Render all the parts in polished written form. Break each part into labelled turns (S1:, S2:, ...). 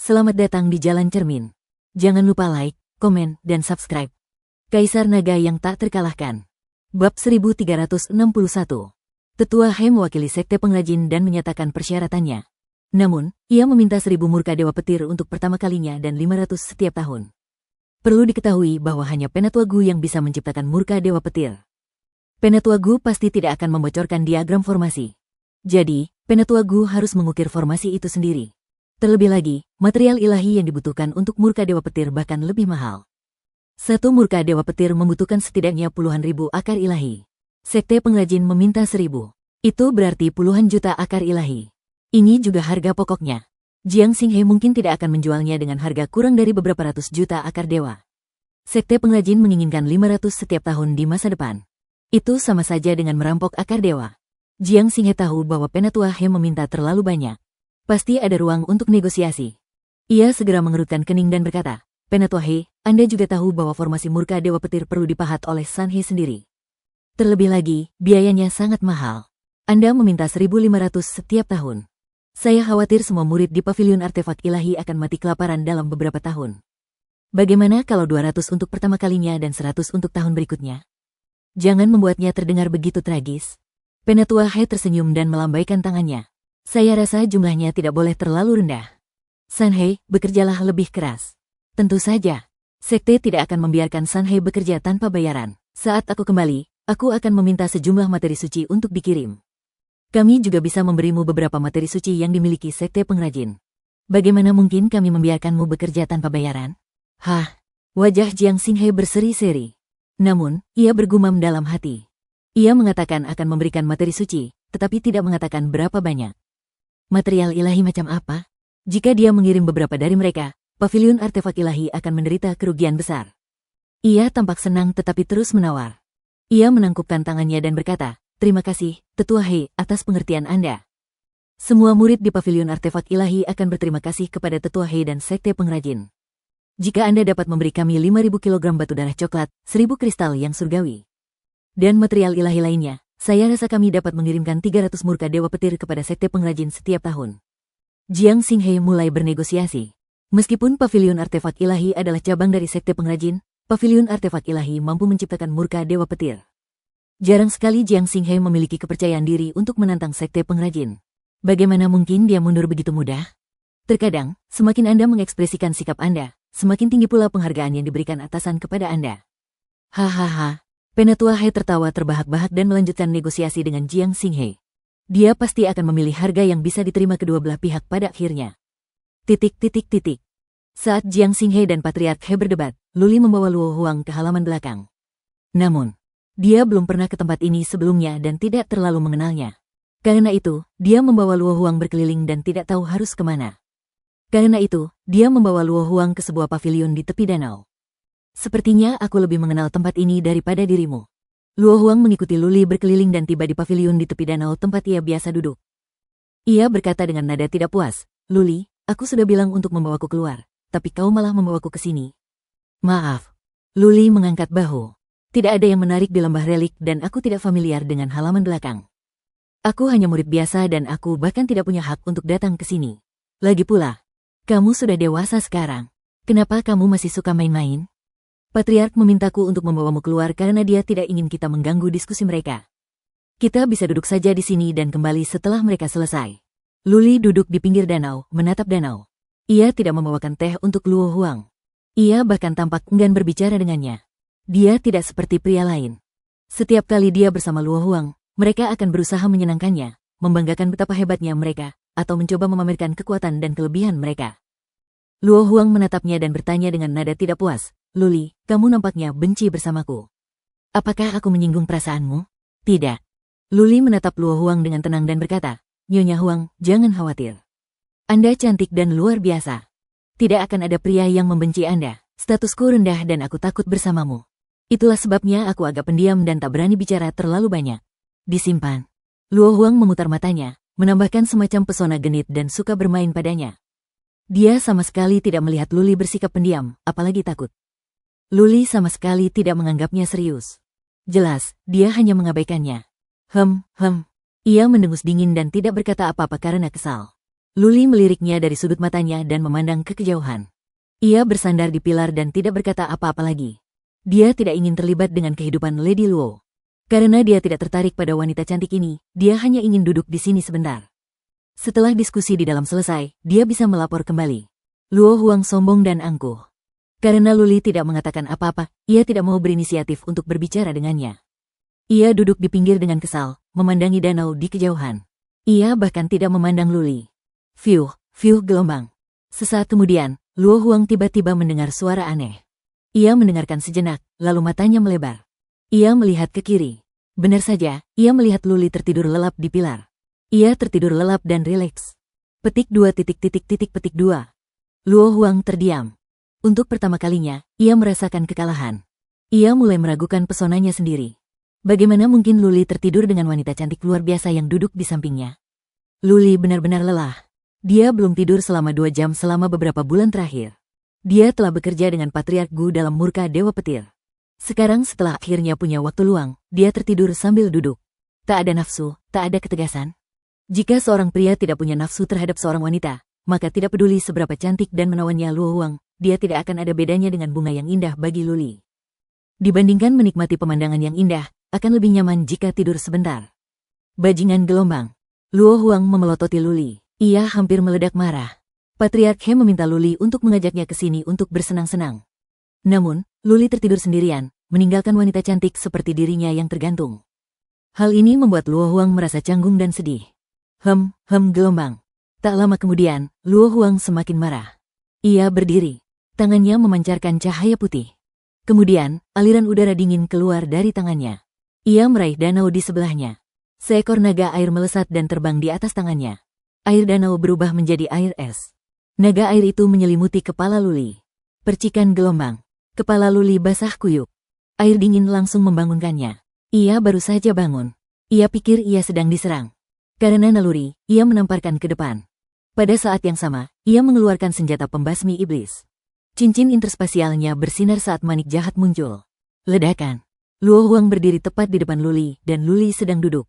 S1: selamat datang di Jalan Cermin. Jangan lupa like, komen, dan subscribe. Kaisar Naga yang tak terkalahkan. Bab 1361. Tetua He mewakili sekte pengrajin dan menyatakan persyaratannya. Namun, ia meminta 1000 murka Dewa Petir untuk pertama kalinya dan 500 setiap tahun. Perlu diketahui bahwa hanya Penatua Gu yang bisa menciptakan murka Dewa Petir. Penatua Gu pasti tidak akan membocorkan diagram formasi. Jadi, Penatua Gu harus mengukir formasi itu sendiri. Terlebih lagi, material ilahi yang dibutuhkan untuk murka Dewa Petir bahkan lebih mahal. Satu murka Dewa Petir membutuhkan setidaknya puluhan ribu akar ilahi. Sekte pengrajin meminta 1000. Itu berarti puluhan juta akar ilahi. Ini juga harga pokoknya. Jiang Xinghe mungkin tidak akan menjualnya dengan harga kurang dari beberapa ratus juta akar dewa. Sekte pengrajin menginginkan 500 setiap tahun di masa depan. Itu sama saja dengan merampok akar dewa. Jiang Xinghe tahu bahwa Penatua He meminta terlalu banyak. Pasti ada ruang untuk negosiasi. Ia segera mengerutkan kening dan berkata, Penatua He, Anda juga tahu bahwa formasi murka Dewa Petir perlu dipahat oleh San He sendiri. Terlebih lagi, biayanya sangat mahal. Anda meminta 1.500 setiap tahun. Saya khawatir semua murid di pavilion artefak ilahi akan mati kelaparan dalam beberapa tahun. Bagaimana kalau 200 untuk pertama kalinya dan 100 untuk tahun berikutnya? Jangan membuatnya terdengar begitu tragis. Penatua He tersenyum dan melambaikan tangannya. Saya rasa jumlahnya tidak boleh terlalu rendah. San He, bekerjalah lebih keras. Tentu saja. Sekte tidak akan membiarkan San He bekerja tanpa bayaran. Saat aku kembali, aku akan meminta sejumlah materi suci untuk dikirim. Kami juga bisa memberimu beberapa materi suci yang dimiliki sekte pengrajin. Bagaimana mungkin kami membiarkanmu bekerja tanpa bayaran? Hah? Wajah Jiang Xinghe berseri-seri. Namun, ia bergumam dalam hati. Ia mengatakan akan memberikan materi suci, tetapi tidak mengatakan berapa banyak. Material ilahi macam apa? Jika dia mengirim beberapa dari mereka, pavilion artefak ilahi akan menderita kerugian besar. Ia tampak senang tetapi terus menawar. Ia menangkupkan tangannya dan berkata, terima kasih, Tetua He, atas pengertian Anda. Semua murid di pavilion artefak ilahi akan berterima kasih kepada Tetua He dan sekte pengrajin. Jika Anda dapat memberi kami 5.000 kg batu darah coklat, 1.000 kristal yang surgawi, dan material ilahi lainnya, saya rasa kami dapat mengirimkan 300 murka Dewa Petir kepada sekte pengrajin setiap tahun. Jiang Xinghe mulai bernegosiasi. Meskipun pavilion artefak ilahi adalah cabang dari sekte pengrajin, pavilion artefak ilahi mampu menciptakan murka Dewa Petir. Jarang sekali Jiang Xinghe memiliki kepercayaan diri untuk menantang sekte pengrajin. Bagaimana mungkin dia mundur begitu mudah? Terkadang, semakin Anda mengekspresikan sikap Anda, semakin tinggi pula penghargaan yang diberikan atasan kepada Anda. Hahaha. Penatua He tertawa terbahak-bahak dan melanjutkan negosiasi dengan Jiang Xinghe. Dia pasti akan memilih harga yang bisa diterima kedua belah pihak pada akhirnya. Saat Jiang Xinghe dan Patriark He berdebat, Luli membawa Luo Huang ke halaman belakang. Namun, dia belum pernah ke tempat ini sebelumnya dan tidak terlalu mengenalnya. Karena itu, dia membawa Luo Huang berkeliling dan tidak tahu harus kemana. Karena itu, dia membawa Luo Huang ke sebuah pavilion di tepi danau. Sepertinya aku lebih mengenal tempat ini daripada dirimu. Luo Huang mengikuti Luli berkeliling dan tiba di pavilion di tepi danau tempat ia biasa duduk. Ia berkata dengan nada tidak puas, Luli, aku sudah bilang untuk membawaku keluar, tapi kau malah membawaku ke sini. Maaf. Luli mengangkat bahu. Tidak ada yang menarik di lembah relik dan aku tidak familiar dengan halaman belakang. Aku hanya murid biasa dan aku bahkan tidak punya hak untuk datang ke sini. Lagi pula, kamu sudah dewasa sekarang. Kenapa kamu masih suka main-main? Patriark memintaku untuk membawamu keluar karena dia tidak ingin kita mengganggu diskusi mereka. Kita bisa duduk saja di sini dan kembali setelah mereka selesai. Luli duduk di pinggir danau, menatap danau. Ia tidak membawakan teh untuk Luo Huang. Ia bahkan tampak enggan berbicara dengannya. Dia tidak seperti pria lain. Setiap kali dia bersama Luo Huang, mereka akan berusaha menyenangkannya, membanggakan betapa hebatnya mereka, atau mencoba memamerkan kekuatan dan kelebihan mereka. Luo Huang menatapnya dan bertanya dengan nada tidak puas. Luli, kamu nampaknya benci bersamaku. Apakah aku menyinggung perasaanmu? Tidak. Luli menatap Luo Huang dengan tenang dan berkata, Nyonya Huang, jangan khawatir. Anda cantik dan luar biasa. Tidak akan ada pria yang membenci Anda. Statusku rendah dan aku takut bersamamu. Itulah sebabnya aku agak pendiam dan tak berani bicara terlalu banyak. Disimpan. Luo Huang memutar matanya, menambahkan semacam pesona genit dan suka bermain padanya. Dia sama sekali tidak melihat Luli bersikap pendiam, apalagi takut. Luli sama sekali tidak menganggapnya serius. Jelas, dia hanya mengabaikannya. Ia mendengus dingin dan tidak berkata apa-apa karena kesal. Luli meliriknya dari sudut matanya dan memandang ke kejauhan. Ia bersandar di pilar dan tidak berkata apa-apa lagi. Dia tidak ingin terlibat dengan kehidupan Lady Luo. Karena dia tidak tertarik pada wanita cantik ini, dia hanya ingin duduk di sini sebentar. Setelah diskusi di dalam selesai, dia bisa melapor kembali. Luo Huang sombong dan angkuh. Karena Luli tidak mengatakan apa-apa, ia tidak mau berinisiatif untuk berbicara dengannya. Ia duduk di pinggir dengan kesal, memandangi danau di kejauhan. Ia bahkan tidak memandang Luli. Fiuh, fiuh gelombang. Sesaat kemudian, Luo Huang tiba-tiba mendengar suara aneh. Ia mendengarkan sejenak, lalu matanya melebar. Ia melihat ke kiri. Benar saja, ia melihat Luli tertidur lelap di pilar. Ia tertidur lelap dan rileks. Petik 2 petik 2. Luo Huang terdiam. Untuk pertama kalinya, ia merasakan kekalahan. Ia mulai meragukan pesonanya sendiri. Bagaimana mungkin Luli tertidur dengan wanita cantik luar biasa yang duduk di sampingnya? Luli benar-benar lelah. Dia belum tidur selama 2 jam selama beberapa bulan terakhir. Dia telah bekerja dengan Patriark Gu dalam murka Dewa Petir. Sekarang setelah akhirnya punya waktu luang, dia tertidur sambil duduk. Tak ada nafsu, tak ada ketegasan. Jika seorang pria tidak punya nafsu terhadap seorang wanita, maka tidak peduli seberapa cantik dan menawannya Luo Huang, dia tidak akan ada bedanya dengan bunga yang indah bagi Luli. Dibandingkan menikmati pemandangan yang indah, akan lebih nyaman jika tidur sebentar. Bajingan gelombang. Luo Huang memelototi Luli. Ia hampir meledak marah. Patriark He meminta Luli untuk mengajaknya ke sini untuk bersenang-senang. Namun, Luli tertidur sendirian, meninggalkan wanita cantik seperti dirinya yang tergantung. Hal ini membuat Luo Huang merasa canggung dan sedih. Gelombang. Tak lama kemudian, Luo Huang semakin marah. Ia berdiri. Tangannya memancarkan cahaya putih. Kemudian, aliran udara dingin keluar dari tangannya. Ia meraih danau di sebelahnya. Seekor naga air melesat dan terbang di atas tangannya. Air danau berubah menjadi air es. Naga air itu menyelimuti kepala Luli. Percikan gelombang. Kepala Luli basah kuyup. Air dingin langsung membangunkannya. Ia baru saja bangun. Ia pikir ia sedang diserang. Karena naluri, ia menamparkan ke depan. Pada saat yang sama, ia mengeluarkan senjata pembasmi iblis. Cincin interspasialnya bersinar saat manik jahat muncul. Ledakan. Luo Huang berdiri tepat di depan Luli, dan Luli sedang duduk.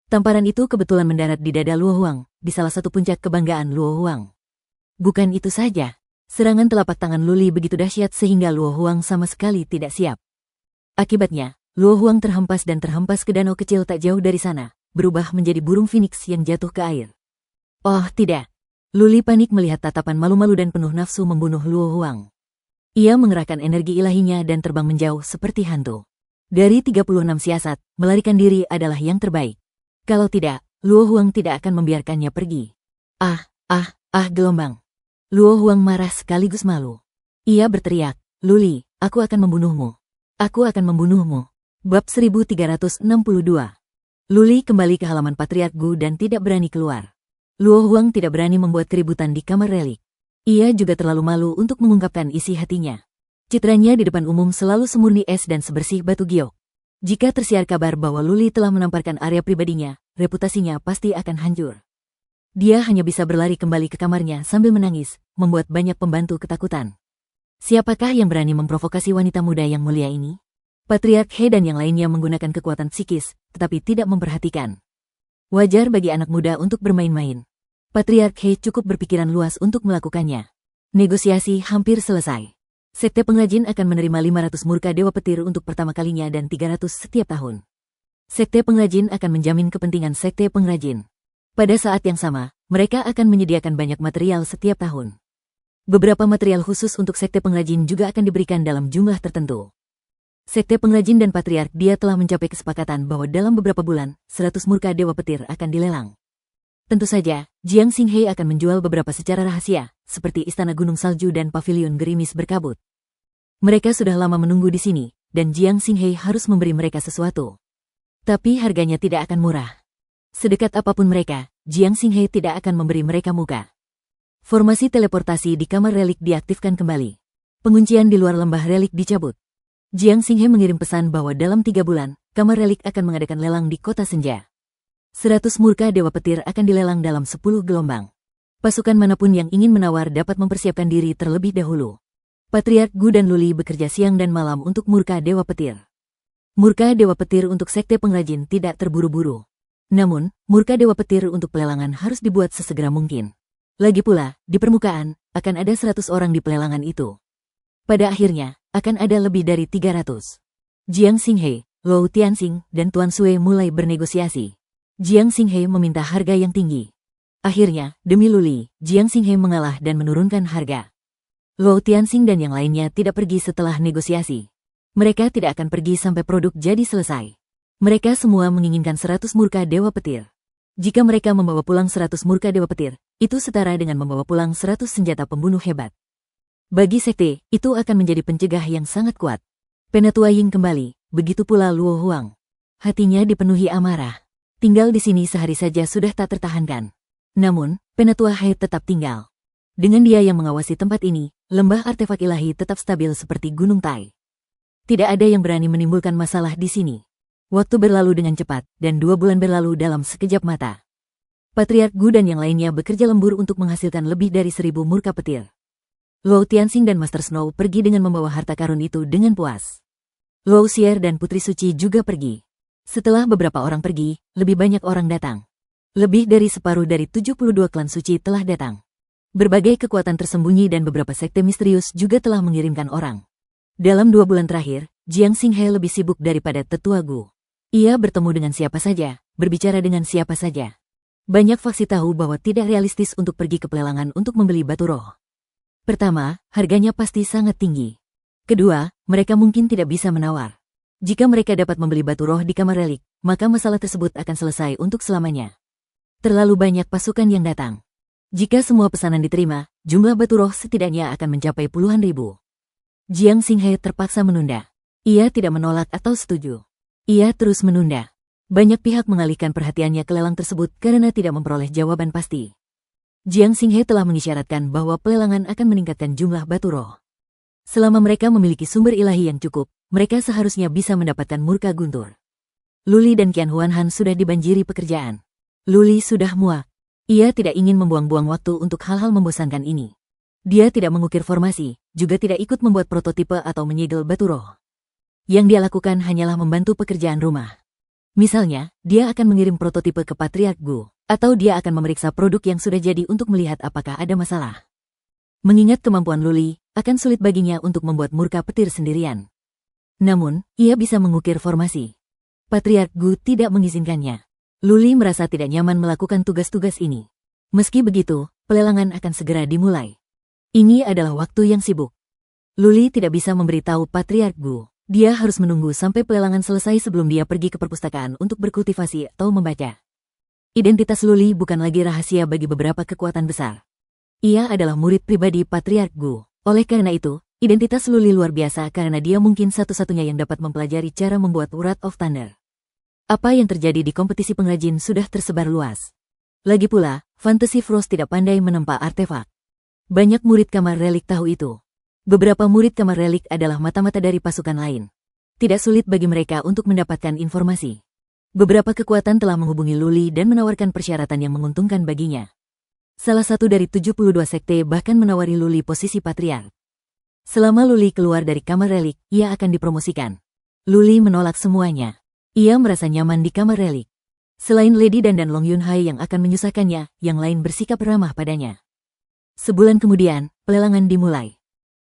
S1: Tamparan itu kebetulan mendarat di dada Luo Huang, di salah satu puncak kebanggaan Luo Huang. Bukan itu saja, serangan telapak tangan Luli begitu dahsyat sehingga Luo Huang sama sekali tidak siap. Akibatnya, Luo Huang terhempas ke danau kecil tak jauh dari sana, berubah menjadi burung phoenix yang jatuh ke air. Oh tidak! Luli panik melihat tatapan malu-malu dan penuh nafsu membunuh Luo Huang. Ia mengerahkan energi ilahinya dan terbang menjauh seperti hantu. Dari 36 siasat, melarikan diri adalah yang terbaik. Kalau tidak, Luo Huang tidak akan membiarkannya pergi. Gelombang. Luo Huang marah sekaligus malu. Ia berteriak, Luli, aku akan membunuhmu. Aku akan membunuhmu. Bab 1362. Luli kembali ke halaman Patriark Gu dan tidak berani keluar. Luo Huang tidak berani membuat keributan di kamar relik. Ia juga terlalu malu untuk mengungkapkan isi hatinya. Citranya di depan umum selalu semurni es dan sebersih batu giok. Jika tersiar kabar bahwa Luli telah menamparkan area pribadinya, reputasinya pasti akan hancur. Dia hanya bisa berlari kembali ke kamarnya sambil menangis, membuat banyak pembantu ketakutan. Siapakah yang berani memprovokasi wanita muda yang mulia ini? Patriark He dan yang lainnya menggunakan kekuatan psikis, tetapi tidak memperhatikan. Wajar bagi anak muda untuk bermain-main. Patriark He cukup berpikiran luas untuk melakukannya. Negosiasi hampir selesai. Sekte pengrajin akan menerima 500 murka Dewa Petir untuk pertama kalinya dan 300 setiap tahun. Sekte pengrajin akan menjamin kepentingan sekte pengrajin. Pada saat yang sama, mereka akan menyediakan banyak material setiap tahun. Beberapa material khusus untuk sekte pengrajin juga akan diberikan dalam jumlah tertentu. Sekte pengrajin dan Patriark Dia telah mencapai kesepakatan bahwa dalam beberapa bulan, 100 murka Dewa Petir akan dilelang. Tentu saja, Jiang Xinghei akan menjual beberapa secara rahasia, seperti Istana Gunung Salju dan Pavilion Gerimis Berkabut. Mereka sudah lama menunggu di sini, dan Jiang Xinghei harus memberi mereka sesuatu. Tapi harganya tidak akan murah. Sedekat apapun mereka, Jiang Xinghei tidak akan memberi mereka muka. Formasi teleportasi di kamar relik diaktifkan kembali. Penguncian di luar lembah relik dicabut. Jiang Xinghei mengirim pesan bahwa dalam 3 bulan, kamar relik akan mengadakan lelang di kota senja. 100 murka Dewa Petir akan dilelang dalam 10 gelombang. Pasukan manapun yang ingin menawar dapat mempersiapkan diri terlebih dahulu. Patriark Gu dan Luli bekerja siang dan malam untuk murka Dewa Petir. Murka Dewa Petir untuk sekte pengrajin tidak terburu-buru. Namun, murka Dewa Petir untuk pelelangan harus dibuat sesegera mungkin. Lagi pula, di permukaan, akan ada 100 orang di pelelangan itu. Pada akhirnya, akan ada lebih dari 300. Jiang Xinghe, Lou Tianxing, dan Tuan Sui mulai bernegosiasi. Jiang Xinghe meminta harga yang tinggi. Akhirnya, demi Luli, Jiang Xinghe mengalah dan menurunkan harga. Lou Tianxing dan yang lainnya tidak pergi setelah negosiasi. Mereka tidak akan pergi sampai produk jadi selesai. Mereka semua menginginkan 100 murka Dewa Petir. Jika mereka membawa pulang 100 murka Dewa Petir, itu setara dengan membawa pulang 100 senjata pembunuh hebat. Bagi sekte, itu akan menjadi pencegah yang sangat kuat. Penatua Ying kembali, begitu pula Luo Huang. Hatinya dipenuhi amarah. Tinggal di sini sehari saja sudah tak tertahankan. Namun, Penatua He tetap tinggal. Dengan dia yang mengawasi tempat ini, lembah artefak ilahi tetap stabil seperti Gunung Tai. Tidak ada yang berani menimbulkan masalah di sini. Waktu berlalu dengan cepat, dan 2 bulan berlalu dalam sekejap mata. Patriark Gu dan yang lainnya bekerja lembur untuk menghasilkan lebih dari 1000 murka petir. Lou Tianxing dan Master Snow pergi dengan membawa harta karun itu dengan puas. Lou Xier dan Putri Suci juga pergi. Setelah beberapa orang pergi, lebih banyak orang datang. Lebih dari separuh dari 72 klan suci telah datang. Berbagai kekuatan tersembunyi dan beberapa sekte misterius juga telah mengirimkan orang. Dalam 2 bulan terakhir, Jiang Xinghe lebih sibuk daripada tetua Gu. Ia bertemu dengan siapa saja, berbicara dengan siapa saja. Banyak faksi tahu bahwa tidak realistis untuk pergi ke pelelangan untuk membeli batu roh. Pertama, harganya pasti sangat tinggi. Kedua, mereka mungkin tidak bisa menawar. Jika mereka dapat membeli batu roh di kamar relik, maka masalah tersebut akan selesai untuk selamanya. Terlalu banyak pasukan yang datang. Jika semua pesanan diterima, jumlah batu roh setidaknya akan mencapai puluhan ribu. Jiang Xinghe terpaksa menunda. Ia tidak menolak atau setuju. Ia terus menunda. Banyak pihak mengalihkan perhatiannya ke lelang tersebut karena tidak memperoleh jawaban pasti. Jiang Xinghe telah mengisyaratkan bahwa pelelangan akan meningkatkan jumlah batu roh. Selama mereka memiliki sumber ilahi yang cukup, mereka seharusnya bisa mendapatkan murka guntur. Luli dan Qian Huanhan sudah dibanjiri pekerjaan. Luli sudah muak. Ia tidak ingin membuang-buang waktu untuk hal-hal membosankan ini. Dia tidak mengukir formasi, juga tidak ikut membuat prototipe atau menyegel batu roh. Yang dia lakukan hanyalah membantu pekerjaan rumah. Misalnya, dia akan mengirim prototipe ke Patriark Gu, atau dia akan memeriksa produk yang sudah jadi untuk melihat apakah ada masalah. Mengingat kemampuan Luli, akan sulit baginya untuk membuat murka petir sendirian. Namun, ia bisa mengukir formasi. Patriark Gu tidak mengizinkannya. Luli merasa tidak nyaman melakukan tugas-tugas ini. Meski begitu, pelelangan akan segera dimulai. Ini adalah waktu yang sibuk. Luli tidak bisa memberitahu Patriark Gu. Dia harus menunggu sampai pelelangan selesai sebelum dia pergi ke perpustakaan untuk berkultivasi atau membaca. Identitas Luli bukan lagi rahasia bagi beberapa kekuatan besar. Ia adalah murid pribadi Patriark Gu. Oleh karena itu, identitas Luli luar biasa karena dia mungkin satu-satunya yang dapat mempelajari cara membuat Wrath of Thunder. Apa yang terjadi di kompetisi pengrajin sudah tersebar luas. Lagi pula, Fantasy Frost tidak pandai menempa artefak. Banyak murid kamar relik tahu itu. Beberapa murid kamar relik adalah mata-mata dari pasukan lain. Tidak sulit bagi mereka untuk mendapatkan informasi. Beberapa kekuatan telah menghubungi Luli dan menawarkan persyaratan yang menguntungkan baginya. Salah satu dari 72 sekte bahkan menawari Luli posisi patriark. Selama Luli keluar dari kamar relik, ia akan dipromosikan. Luli menolak semuanya. Ia merasa nyaman di kamar relik. Selain Lady Dan dan Long Yunhai yang akan menyusahkannya, yang lain bersikap ramah padanya. Sebulan kemudian, pelelangan dimulai.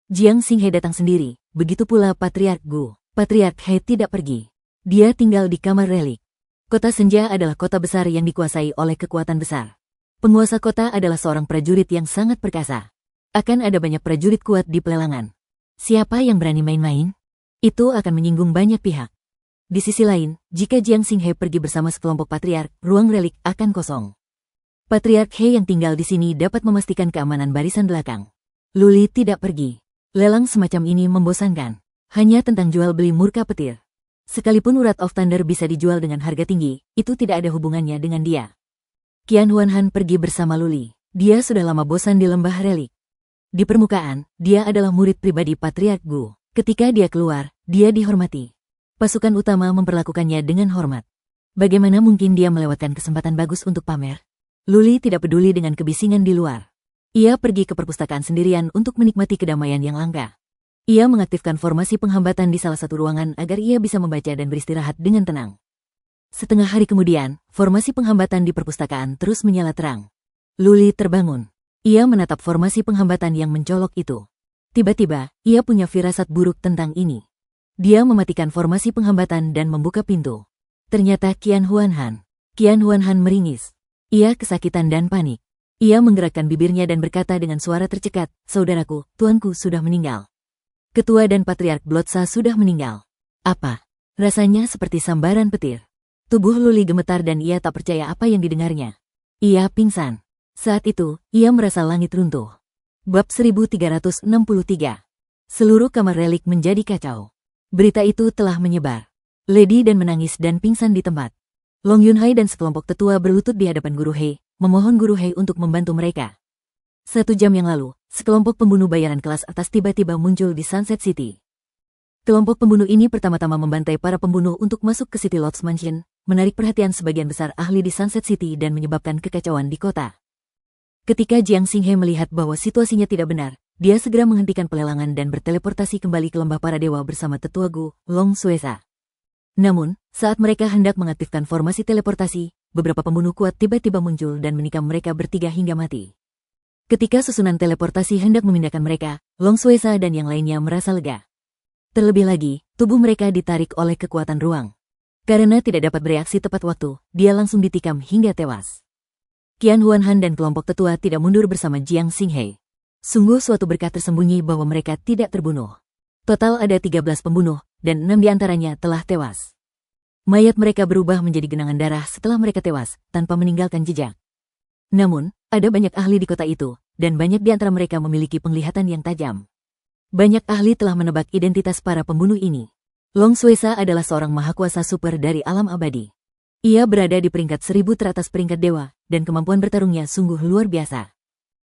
S1: Jiang Xinghe datang sendiri, begitu pula Patriark Gu. Patriark He tidak pergi. Dia tinggal di kamar relik. Kota Senja adalah kota besar yang dikuasai oleh kekuatan besar. Penguasa kota adalah seorang prajurit yang sangat perkasa. Akan ada banyak prajurit kuat di pelelangan. Siapa yang berani main-main? Itu akan menyinggung banyak pihak. Di sisi lain, jika Jiang Xinghe pergi bersama sekelompok patriark, ruang relik akan kosong. Patriark He yang tinggal di sini dapat memastikan keamanan barisan belakang. Luli tidak pergi. Lelang semacam ini membosankan. Hanya tentang jual beli murka petir. Sekalipun Wrath of Thunder bisa dijual dengan harga tinggi, itu tidak ada hubungannya dengan dia. Qian Huanhan pergi bersama Luli. Dia sudah lama bosan di lembah relik. Di permukaan, dia adalah murid pribadi Patriark Gu. Ketika dia keluar, dia dihormati. Pasukan utama memperlakukannya dengan hormat. Bagaimana mungkin dia melewatkan kesempatan bagus untuk pamer? Luli tidak peduli dengan kebisingan di luar. Ia pergi ke perpustakaan sendirian untuk menikmati kedamaian yang langka. Ia mengaktifkan formasi penghambatan di salah satu ruangan agar ia bisa membaca dan beristirahat dengan tenang. Setengah hari kemudian, formasi penghambatan di perpustakaan terus menyala terang. Luli terbangun. Ia menatap formasi penghambatan yang mencolok itu. Tiba-tiba, ia punya firasat buruk tentang ini. Dia mematikan formasi penghambatan dan membuka pintu. Ternyata Qian Huanhan. Qian Huanhan meringis. Ia kesakitan dan panik. Ia menggerakkan bibirnya dan berkata dengan suara tercekat, "Saudaraku, tuanku sudah meninggal. Ketua dan Patriark Blotsa sudah meninggal." Apa? Rasanya seperti sambaran petir. Tubuh Luli gemetar dan ia tak percaya apa yang didengarnya. Ia pingsan. Saat itu, ia merasa langit runtuh. Bab 1363. Seluruh kamar relik menjadi kacau. Berita itu telah menyebar. Lady dan menangis dan pingsan di tempat. Long Yunhai dan sekelompok tetua berlutut di hadapan Guru He, memohon Guru He untuk membantu mereka. 1 jam yang lalu, sekelompok pembunuh bayaran kelas atas tiba-tiba muncul di Sunset City. Kelompok pembunuh ini pertama-tama membantai para pembunuh untuk masuk ke City Lords Mansion, menarik perhatian sebagian besar ahli di Sunset City dan menyebabkan kekacauan di kota. Ketika Jiang Xinghe melihat bahwa situasinya tidak benar, dia segera menghentikan pelelangan dan berteleportasi kembali ke lembah para dewa bersama tetua Gu, Long Suesa. Namun, saat mereka hendak mengaktifkan formasi teleportasi, beberapa pembunuh kuat tiba-tiba muncul dan menikam mereka bertiga hingga mati. Ketika susunan teleportasi hendak memindahkan mereka, Long Suesa dan yang lainnya merasa lega. Terlebih lagi, tubuh mereka ditarik oleh kekuatan ruang. Karena tidak dapat bereaksi tepat waktu, dia langsung ditikam hingga tewas. Qian Huanhan dan kelompok tetua tidak mundur bersama Jiang Xinghe. Sungguh suatu berkah tersembunyi bahwa mereka tidak terbunuh. Total ada 13 pembunuh, dan 6 diantaranya telah tewas. Mayat mereka berubah menjadi genangan darah setelah mereka tewas, tanpa meninggalkan jejak. Namun, ada banyak ahli di kota itu, dan banyak di antara mereka memiliki penglihatan yang tajam. Banyak ahli telah menebak identitas para pembunuh ini. Long Suesa adalah seorang mahakuasa super dari alam abadi. Ia berada di peringkat 1000 teratas peringkat dewa, dan kemampuan bertarungnya sungguh luar biasa.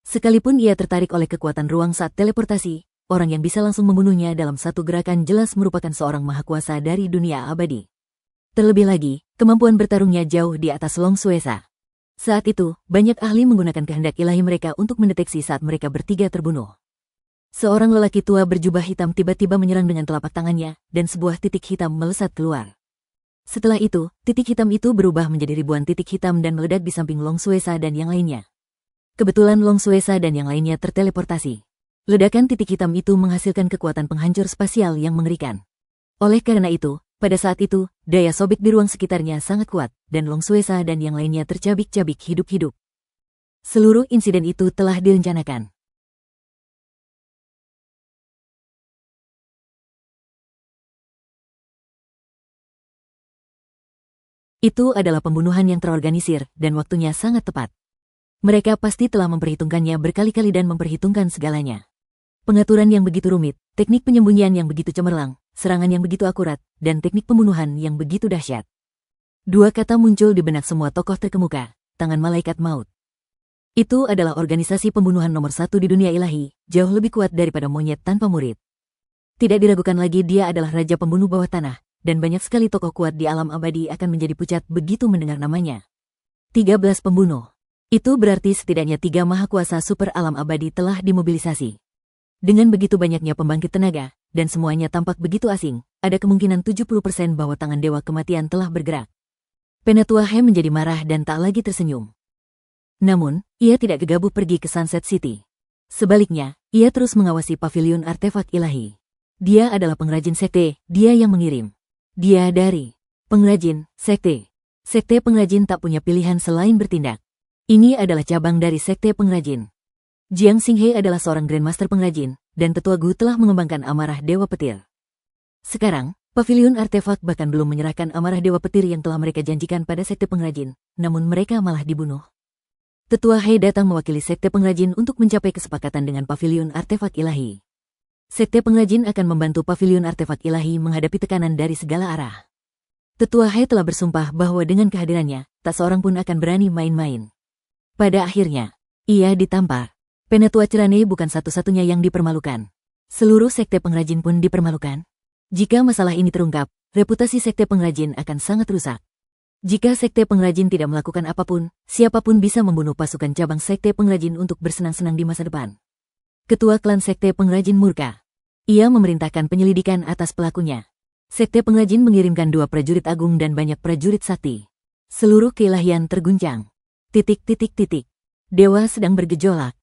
S1: Sekalipun ia tertarik oleh kekuatan ruang saat teleportasi, orang yang bisa langsung membunuhnya dalam satu gerakan jelas merupakan seorang mahakuasa dari dunia abadi. Terlebih lagi, kemampuan bertarungnya jauh di atas Long Suesa. Saat itu, banyak ahli menggunakan kehendak ilahi mereka untuk mendeteksi saat mereka bertiga terbunuh. Seorang lelaki tua berjubah hitam tiba-tiba menyerang dengan telapak tangannya, dan sebuah titik hitam melesat keluar. Setelah itu, titik hitam itu berubah menjadi ribuan titik hitam dan meledak di samping Long Suesa dan yang lainnya. Kebetulan Long Suesa dan yang lainnya terteleportasi. Ledakan titik hitam itu menghasilkan kekuatan penghancur spasial yang mengerikan. Oleh karena itu, pada saat itu, daya sobek di ruang sekitarnya sangat kuat, dan Long Suesa dan yang lainnya tercabik-cabik hidup-hidup. Seluruh insiden itu telah direncanakan. Itu adalah pembunuhan yang terorganisir, dan waktunya sangat tepat. Mereka pasti telah memperhitungkannya berkali-kali dan memperhitungkan segalanya. Pengaturan yang begitu rumit, teknik penyembunyian yang begitu cemerlang, serangan yang begitu akurat, dan teknik pembunuhan yang begitu dahsyat. Dua kata muncul di benak semua tokoh terkemuka, tangan malaikat maut. Itu adalah organisasi pembunuhan nomor 1 di dunia ilahi, jauh lebih kuat daripada monyet tanpa murid. Tidak diragukan lagi dia adalah raja pembunuh bawah tanah, dan banyak sekali tokoh kuat di alam abadi akan menjadi pucat begitu mendengar namanya. 13 pembunuh. Itu berarti setidaknya 3 mahakuasa super alam abadi telah dimobilisasi. Dengan begitu banyaknya pembangkit tenaga, dan semuanya tampak begitu asing, ada kemungkinan 70% bahwa tangan dewa kematian telah bergerak. Penatua He menjadi marah dan tak lagi tersenyum. Namun, ia tidak gegabah pergi ke Sunset City. Sebaliknya, ia terus mengawasi pavilion artefak ilahi. Dia adalah pengrajin sekte, dia yang mengirim. Dia dari pengrajin sekte. Sekte pengrajin tak punya pilihan selain bertindak. Ini adalah cabang dari sekte pengrajin. Jiang Xinghe adalah seorang Grandmaster pengrajin, dan tetua Gu telah mengembangkan amarah Dewa Petir. Sekarang, pavilion artefak bahkan belum menyerahkan amarah Dewa Petir yang telah mereka janjikan pada sekte pengrajin, namun mereka malah dibunuh. Tetua He datang mewakili sekte pengrajin untuk mencapai kesepakatan dengan pavilion artefak ilahi. Sekte pengrajin akan membantu pavilion artefak ilahi menghadapi tekanan dari segala arah. Tetua He telah bersumpah bahwa dengan kehadirannya, tak seorang pun akan berani main-main. Pada akhirnya, ia ditampar. Penatua Cerane bukan satu-satunya yang dipermalukan. Seluruh sekte pengrajin pun dipermalukan. Jika masalah ini terungkap, reputasi sekte pengrajin akan sangat rusak. Jika sekte pengrajin tidak melakukan apapun, siapapun bisa membunuh pasukan cabang sekte pengrajin untuk bersenang-senang di masa depan. Ketua klan sekte pengrajin murka. Ia memerintahkan penyelidikan atas pelakunya. Sekte pengrajin mengirimkan 2 prajurit agung dan banyak prajurit sakti. Seluruh keilahian terguncang. Dewa sedang bergejolak.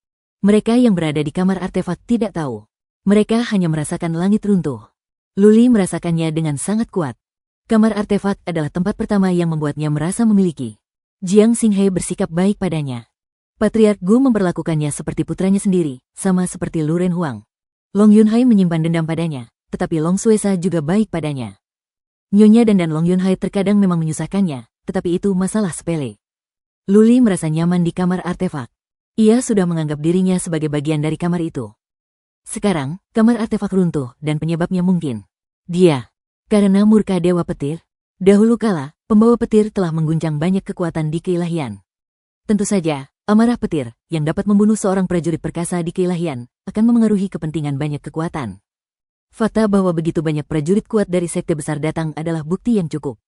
S1: Mereka yang berada di kamar artefak tidak tahu. Mereka hanya merasakan langit runtuh. Luli merasakannya dengan sangat kuat. Kamar artefak adalah tempat pertama yang membuatnya merasa memiliki. Jiang Xinghe bersikap baik padanya. Patriark Gu memperlakukannya seperti putranya sendiri, sama seperti Lu Renhuang. Long Yunhai menyimpan dendam padanya, tetapi Long Suesa juga baik padanya. Nyonya dan Long Yunhai terkadang memang menyusahkannya, tetapi itu masalah sepele. Luli merasa nyaman di kamar artefak. Ia sudah menganggap dirinya sebagai bagian dari kamar itu. Sekarang, kamar artefak runtuh dan penyebabnya mungkin dia. Karena murka Dewa Petir. Dahulu kala, pembawa petir telah mengguncang banyak kekuatan di keilahian. Tentu saja, amarah petir, yang dapat membunuh seorang prajurit perkasa di keilahian, akan memengaruhi kepentingan banyak kekuatan. Fakta bahwa begitu banyak prajurit kuat dari sekte besar datang adalah bukti yang cukup.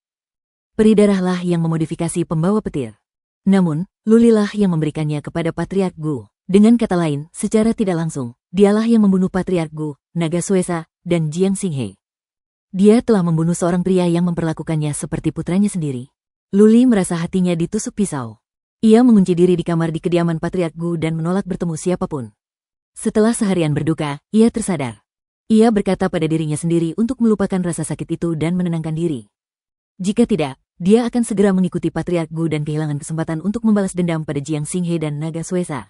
S1: Peri darahlah yang memodifikasi pembawa petir. Namun, Lulilah yang memberikannya kepada Patriark Gu. Dengan kata lain, secara tidak langsung, dialah yang membunuh Patriark Gu, Naga Suesa, dan Jiang Xinghe. Dia telah membunuh seorang pria yang memperlakukannya seperti putranya sendiri. Luli merasa hatinya ditusuk pisau. Ia mengunci diri di kamar di kediaman Patriark Gu dan menolak bertemu siapapun. Setelah seharian berduka, ia tersadar. Ia berkata pada dirinya sendiri untuk melupakan rasa sakit itu dan menenangkan diri. Jika tidak, dia akan segera mengikuti Patriark Gu dan kehilangan kesempatan untuk membalas dendam pada Jiang Xinghe dan Naga Suesa.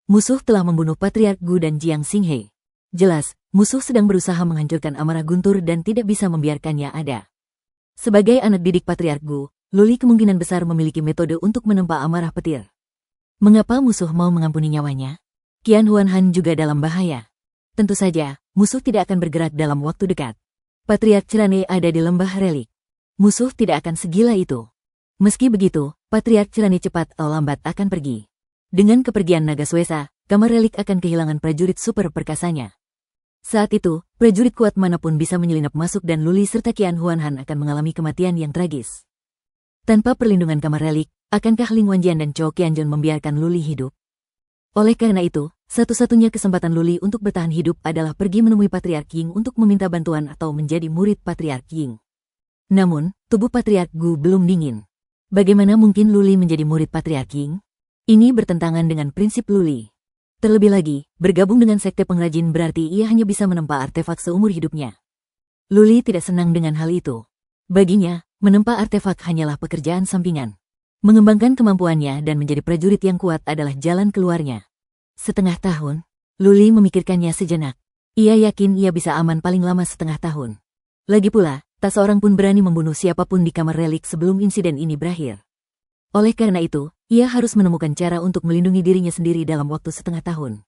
S1: Musuh telah membunuh Patriark Gu dan Jiang Xinghe. Jelas, musuh sedang berusaha menghancurkan amarah Guntur dan tidak bisa membiarkannya ada. Sebagai anak didik Patriark Gu, Luli kemungkinan besar memiliki metode untuk menempa amarah petir. Mengapa musuh mau mengampuni nyawanya? Qian Huanhan juga dalam bahaya. Tentu saja, musuh tidak akan bergerak dalam waktu dekat. Patriark Cerane ada di lembah relik. Musuh tidak akan segila itu. Meski begitu, Patriark Cerane cepat atau lambat akan pergi. Dengan kepergian Naga Suesa, kamar relik akan kehilangan prajurit super perkasanya. Saat itu, prajurit kuat manapun bisa menyelinap masuk dan Luli serta Qian Huanhan akan mengalami kematian yang tragis. Tanpa perlindungan kamar relik, akankah Ling Wanjian dan Chou Qianjun membiarkan Luli hidup? Oleh karena itu, satu-satunya kesempatan Luli untuk bertahan hidup adalah pergi menemui Patriark Ying untuk meminta bantuan atau menjadi murid Patriark Ying. Namun, tubuh Patriark Gu belum dingin. Bagaimana mungkin Luli menjadi murid Patriark Ying? Ini bertentangan dengan prinsip Luli. Terlebih lagi, bergabung dengan sekte pengrajin berarti ia hanya bisa menempa artefak seumur hidupnya. Luli tidak senang dengan hal itu. Baginya, menempa artefak hanyalah pekerjaan sampingan. Mengembangkan kemampuannya dan menjadi prajurit yang kuat adalah jalan keluarnya. Setengah tahun, Luli memikirkannya sejenak. Ia yakin ia bisa aman paling lama setengah tahun. Lagi pula, tak seorang pun berani membunuh siapapun di kamar relik sebelum insiden ini berakhir. Oleh karena itu, ia harus menemukan cara untuk melindungi dirinya sendiri dalam waktu setengah tahun.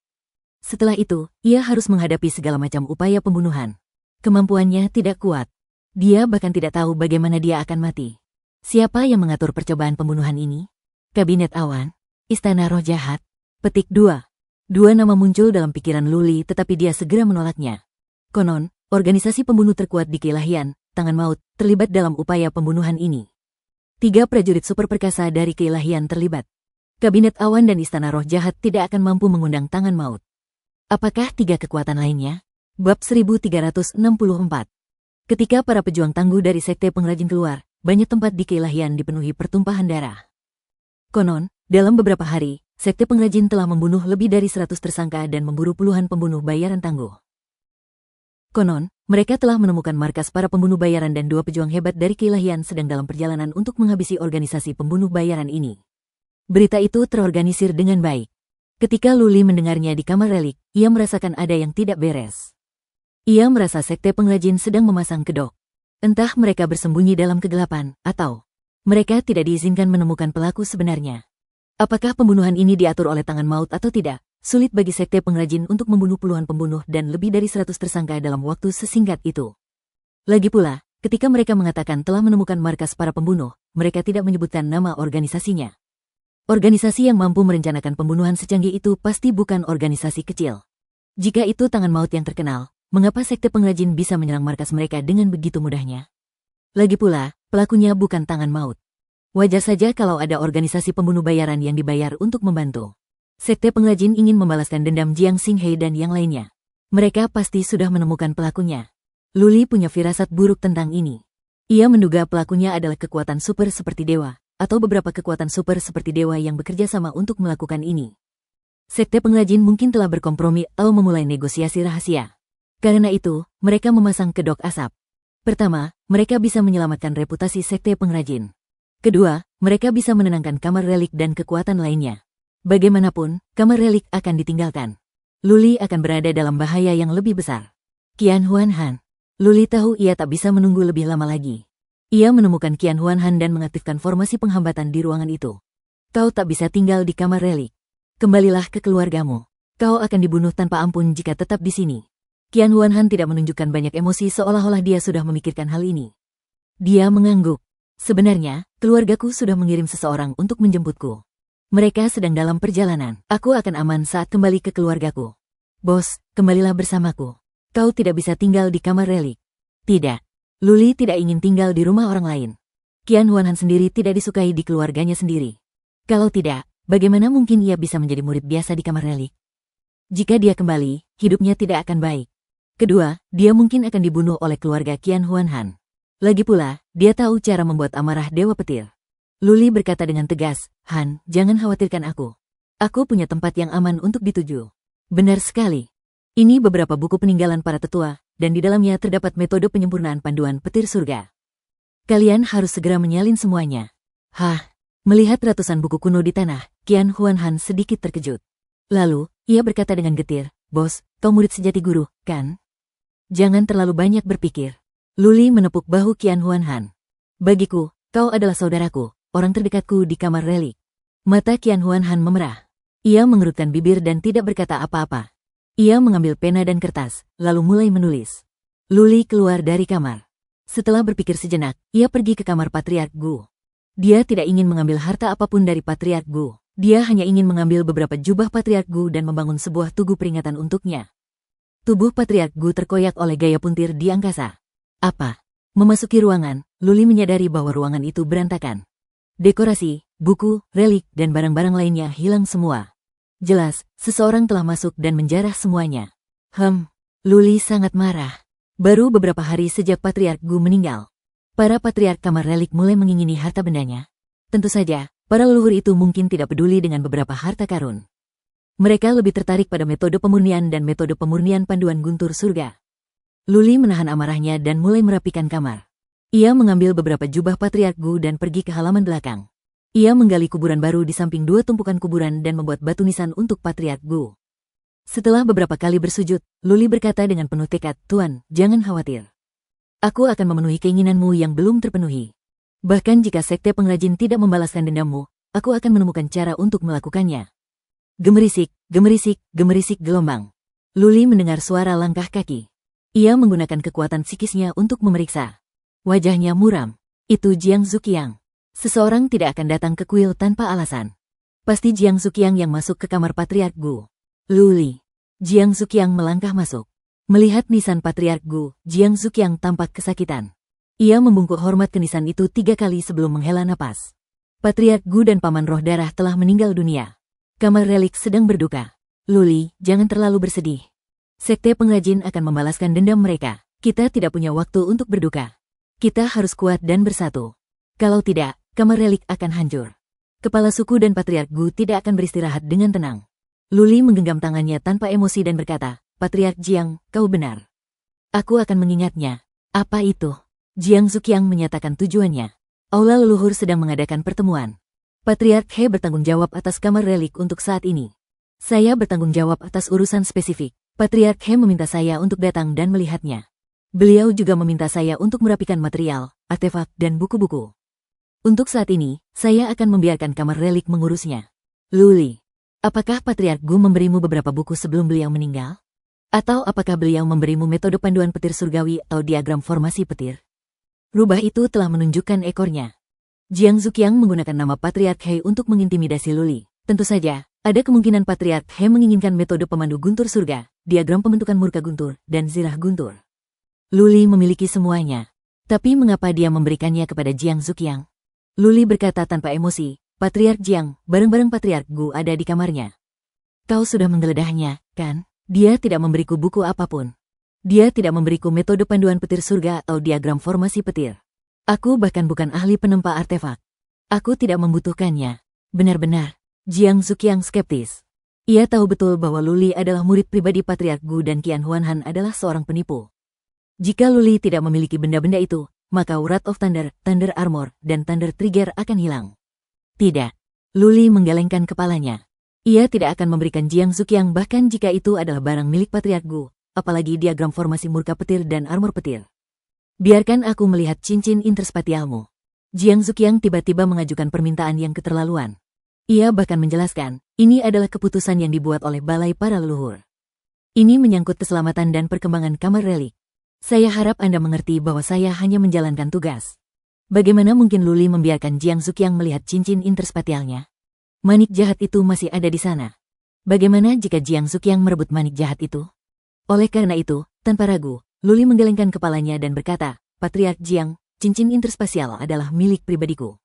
S1: Setelah itu, ia harus menghadapi segala macam upaya pembunuhan. Kemampuannya tidak kuat. Dia bahkan tidak tahu bagaimana dia akan mati. Siapa yang mengatur percobaan pembunuhan ini? Kabinet Awan? Istana Roh Jahat? Petik 2. Dua nama muncul dalam pikiran Luli tetapi dia segera menolaknya. Konon, organisasi pembunuh terkuat di Keilahian, Tangan Maut, terlibat dalam upaya pembunuhan ini. 3 prajurit super perkasa dari Keilahian terlibat. Kabinet Awan dan Istana Roh Jahat tidak akan mampu mengundang Tangan Maut. Apakah 3 kekuatan lainnya? Bab 1364. Ketika para pejuang tangguh dari sekte pengrajin keluar, banyak tempat di Keilahian dipenuhi pertumpahan darah. Konon, dalam beberapa hari, sekte pengrajin telah membunuh lebih dari 100 tersangka dan memburu puluhan pembunuh bayaran tangguh. Konon, mereka telah menemukan markas para pembunuh bayaran dan 2 pejuang hebat dari Keilahian sedang dalam perjalanan untuk menghabisi organisasi pembunuh bayaran ini. Berita itu terorganisir dengan baik. Ketika Luli mendengarnya di kamar relik, ia merasakan ada yang tidak beres. Ia merasa sekte pengrajin sedang memasang kedok. Entah mereka bersembunyi dalam kegelapan, atau mereka tidak diizinkan menemukan pelaku sebenarnya. Apakah pembunuhan ini diatur oleh Tangan Maut atau tidak? Sulit bagi sekte pengrajin untuk membunuh puluhan pembunuh dan lebih dari 100 tersangka dalam waktu sesingkat itu. Lagi pula, ketika mereka mengatakan telah menemukan markas para pembunuh, mereka tidak menyebutkan nama organisasinya. Organisasi yang mampu merencanakan pembunuhan secanggih itu pasti bukan organisasi kecil. Jika itu Tangan Maut yang terkenal, mengapa sekte pengrajin bisa menyerang markas mereka dengan begitu mudahnya? Lagi pula, pelakunya bukan Tangan Maut. Wajar saja kalau ada organisasi pembunuh bayaran yang dibayar untuk membantu. Sekte pengrajin ingin membalaskan dendam Jiang Xinghe dan yang lainnya. Mereka pasti sudah menemukan pelakunya. Luli punya firasat buruk tentang ini. Ia menduga pelakunya adalah kekuatan super seperti dewa, atau beberapa kekuatan super seperti dewa yang bekerja sama untuk melakukan ini. Sekte pengrajin mungkin telah berkompromi atau memulai negosiasi rahasia. Karena itu, mereka memasang kedok asap. Pertama, mereka bisa menyelamatkan reputasi sekte pengrajin. Kedua, mereka bisa menenangkan kamar relik dan kekuatan lainnya. Bagaimanapun, kamar relik akan ditinggalkan. Luli akan berada dalam bahaya yang lebih besar. Qian Huanhan. Luli tahu ia tak bisa menunggu lebih lama lagi. Ia menemukan Qian Huanhan dan mengaktifkan formasi penghambatan di ruangan itu. Kau tak bisa tinggal di kamar relik. Kembalilah ke keluargamu. Kau akan dibunuh tanpa ampun jika tetap di sini. Qian Huanhan tidak menunjukkan banyak emosi seolah-olah dia sudah memikirkan hal ini. Dia mengangguk. Sebenarnya, keluargaku sudah mengirim seseorang untuk menjemputku. Mereka sedang dalam perjalanan. Aku akan aman saat kembali ke keluargaku. Bos, kembalilah bersamaku. Kau tidak bisa tinggal di kamar relik. Tidak. Luli tidak ingin tinggal di rumah orang lain. Qian Huanhan sendiri tidak disukai di keluarganya sendiri. Kalau tidak, bagaimana mungkin ia bisa menjadi murid biasa di kamar relik? Jika dia kembali, hidupnya tidak akan baik. Kedua, dia mungkin akan dibunuh oleh keluarga Qian Huanhan. Lagi pula, dia tahu cara membuat amarah Dewa Petir. Luli berkata dengan tegas, Han, jangan khawatirkan aku. Aku punya tempat yang aman untuk dituju. Benar sekali. Ini beberapa buku peninggalan para tetua, dan di dalamnya terdapat metode penyempurnaan panduan petir surga. Kalian harus segera menyalin semuanya. Hah, melihat ratusan buku kuno di tanah, Qian Huanhan sedikit terkejut. Lalu, ia berkata dengan getir, Bos, kau murid sejati guru, kan? Jangan terlalu banyak berpikir. Luli menepuk bahu Qian Huanhan. Bagiku, kau adalah saudaraku, orang terdekatku di kamar relik. Mata Qian Huanhan memerah. Ia mengerutkan bibir dan tidak berkata apa-apa. Ia mengambil pena dan kertas, lalu mulai menulis. Luli keluar dari kamar. Setelah berpikir sejenak, ia pergi ke kamar Patriark Gu. Dia tidak ingin mengambil harta apapun dari Patriark Gu. Dia hanya ingin mengambil beberapa jubah Patriark Gu dan membangun sebuah tugu peringatan untuknya. Tubuh Patriark Gu terkoyak oleh gaya puntir di angkasa. Apa? Memasuki ruangan, Luli menyadari bahwa ruangan itu berantakan. Dekorasi, buku, relik, dan barang-barang lainnya hilang semua. Jelas, seseorang telah masuk dan menjarah semuanya. Luli sangat marah. Baru beberapa hari sejak Patriark Gu meninggal. Para patriark kamar relik mulai mengingini harta bendanya. Tentu saja, para leluhur itu mungkin tidak peduli dengan beberapa harta karun. Mereka lebih tertarik pada metode pemurnian dan metode pemurnian panduan guntur surga. Luli menahan amarahnya dan mulai merapikan kamar. Ia mengambil beberapa jubah Patriark Gu dan pergi ke halaman belakang. Ia menggali kuburan baru di samping dua tumpukan kuburan dan membuat batu nisan untuk Patriark Gu. Setelah beberapa kali bersujud, Luli berkata dengan penuh tekad, Tuan, jangan khawatir. Aku akan memenuhi keinginanmu yang belum terpenuhi. Bahkan jika sekte pengrajin tidak membalaskan dendammu, aku akan menemukan cara untuk melakukannya. Gemerisik, gemerisik, gemerisik gelombang. Luli mendengar suara langkah kaki. Ia menggunakan kekuatan psikisnya untuk memeriksa. Wajahnya muram. Itu Jiang Zuqiang. Seseorang tidak akan datang ke kuil tanpa alasan. Pasti Jiang Zuqiang yang masuk ke kamar Patriark Gu. Luli. Jiang Zuqiang melangkah masuk. Melihat nisan Patriark Gu, Jiang Zuqiang tampak kesakitan. Ia membungkuk hormat ke nisan itu 3 kali sebelum menghela napas. Patriark Gu dan Paman Roh Darah telah meninggal dunia. Kamar relik sedang berduka. Luli, jangan terlalu bersedih. Sekte pengrajin akan membalaskan dendam mereka. Kita tidak punya waktu untuk berduka. Kita harus kuat dan bersatu. Kalau tidak, kamar relik akan hancur. Kepala suku dan Patriark Gu tidak akan beristirahat dengan tenang. Luli menggenggam tangannya tanpa emosi dan berkata, Patriark Jiang, kau benar. Aku akan mengingatnya. Apa itu? Jiang Zuqiang menyatakan tujuannya. Aula leluhur sedang mengadakan pertemuan. Patriark He bertanggung jawab atas kamar relik untuk saat ini. Saya bertanggung jawab atas urusan spesifik. Patriark He meminta saya untuk datang dan melihatnya. Beliau juga meminta saya untuk merapikan material, artefak, dan buku-buku. Untuk saat ini, saya akan membiarkan kamar relik mengurusnya. Luli, apakah Patriark Gu memberimu beberapa buku sebelum beliau meninggal? Atau apakah beliau memberimu metode panduan petir surgawi atau diagram formasi petir? Rubah itu telah menunjukkan ekornya. Jiang Zuqiang menggunakan nama Patriark He untuk mengintimidasi Luli. Tentu saja, ada kemungkinan Patriark He menginginkan metode pemandu guntur surga, diagram pembentukan murka guntur, dan zirah guntur. Luli memiliki semuanya. Tapi mengapa dia memberikannya kepada Jiang Zuqiang? Luli berkata tanpa emosi, Patriark Jiang, barang-barang Patriark Gu ada di kamarnya. Kau sudah menggeledahnya, kan? Dia tidak memberiku buku apapun. Dia tidak memberiku metode panduan petir surga atau diagram formasi petir. Aku bahkan bukan ahli penempa artefak. Aku tidak membutuhkannya. Benar-benar. Jiang Zuqiang skeptis. Ia tahu betul bahwa Luli adalah murid pribadi Patriark Gu dan Qian Huanhan adalah seorang penipu. Jika Luli tidak memiliki benda-benda itu, maka Wrath of Thunder, Thunder Armor, dan Thunder Trigger akan hilang. Tidak. Luli menggelengkan kepalanya. Ia tidak akan memberikan Jiang Zuqiang bahkan jika itu adalah barang milik Patriark Gu, apalagi diagram formasi murka petir dan armor petir. Biarkan aku melihat cincin interspatialmu. Jiang Zuqiang tiba-tiba mengajukan permintaan yang keterlaluan. Ia bahkan menjelaskan, ini adalah keputusan yang dibuat oleh Balai Para Leluhur. Ini menyangkut keselamatan dan perkembangan kamar relik. Saya harap Anda mengerti bahwa saya hanya menjalankan tugas. Bagaimana mungkin Luli membiarkan Jiang Zuqiang melihat cincin interspatialnya? Manik jahat itu masih ada di sana. Bagaimana jika Jiang Zuqiang merebut manik jahat itu? Oleh karena itu, tanpa ragu, Luli menggelengkan kepalanya dan berkata, Patriark Jiang, cincin interspasial adalah milik pribadiku.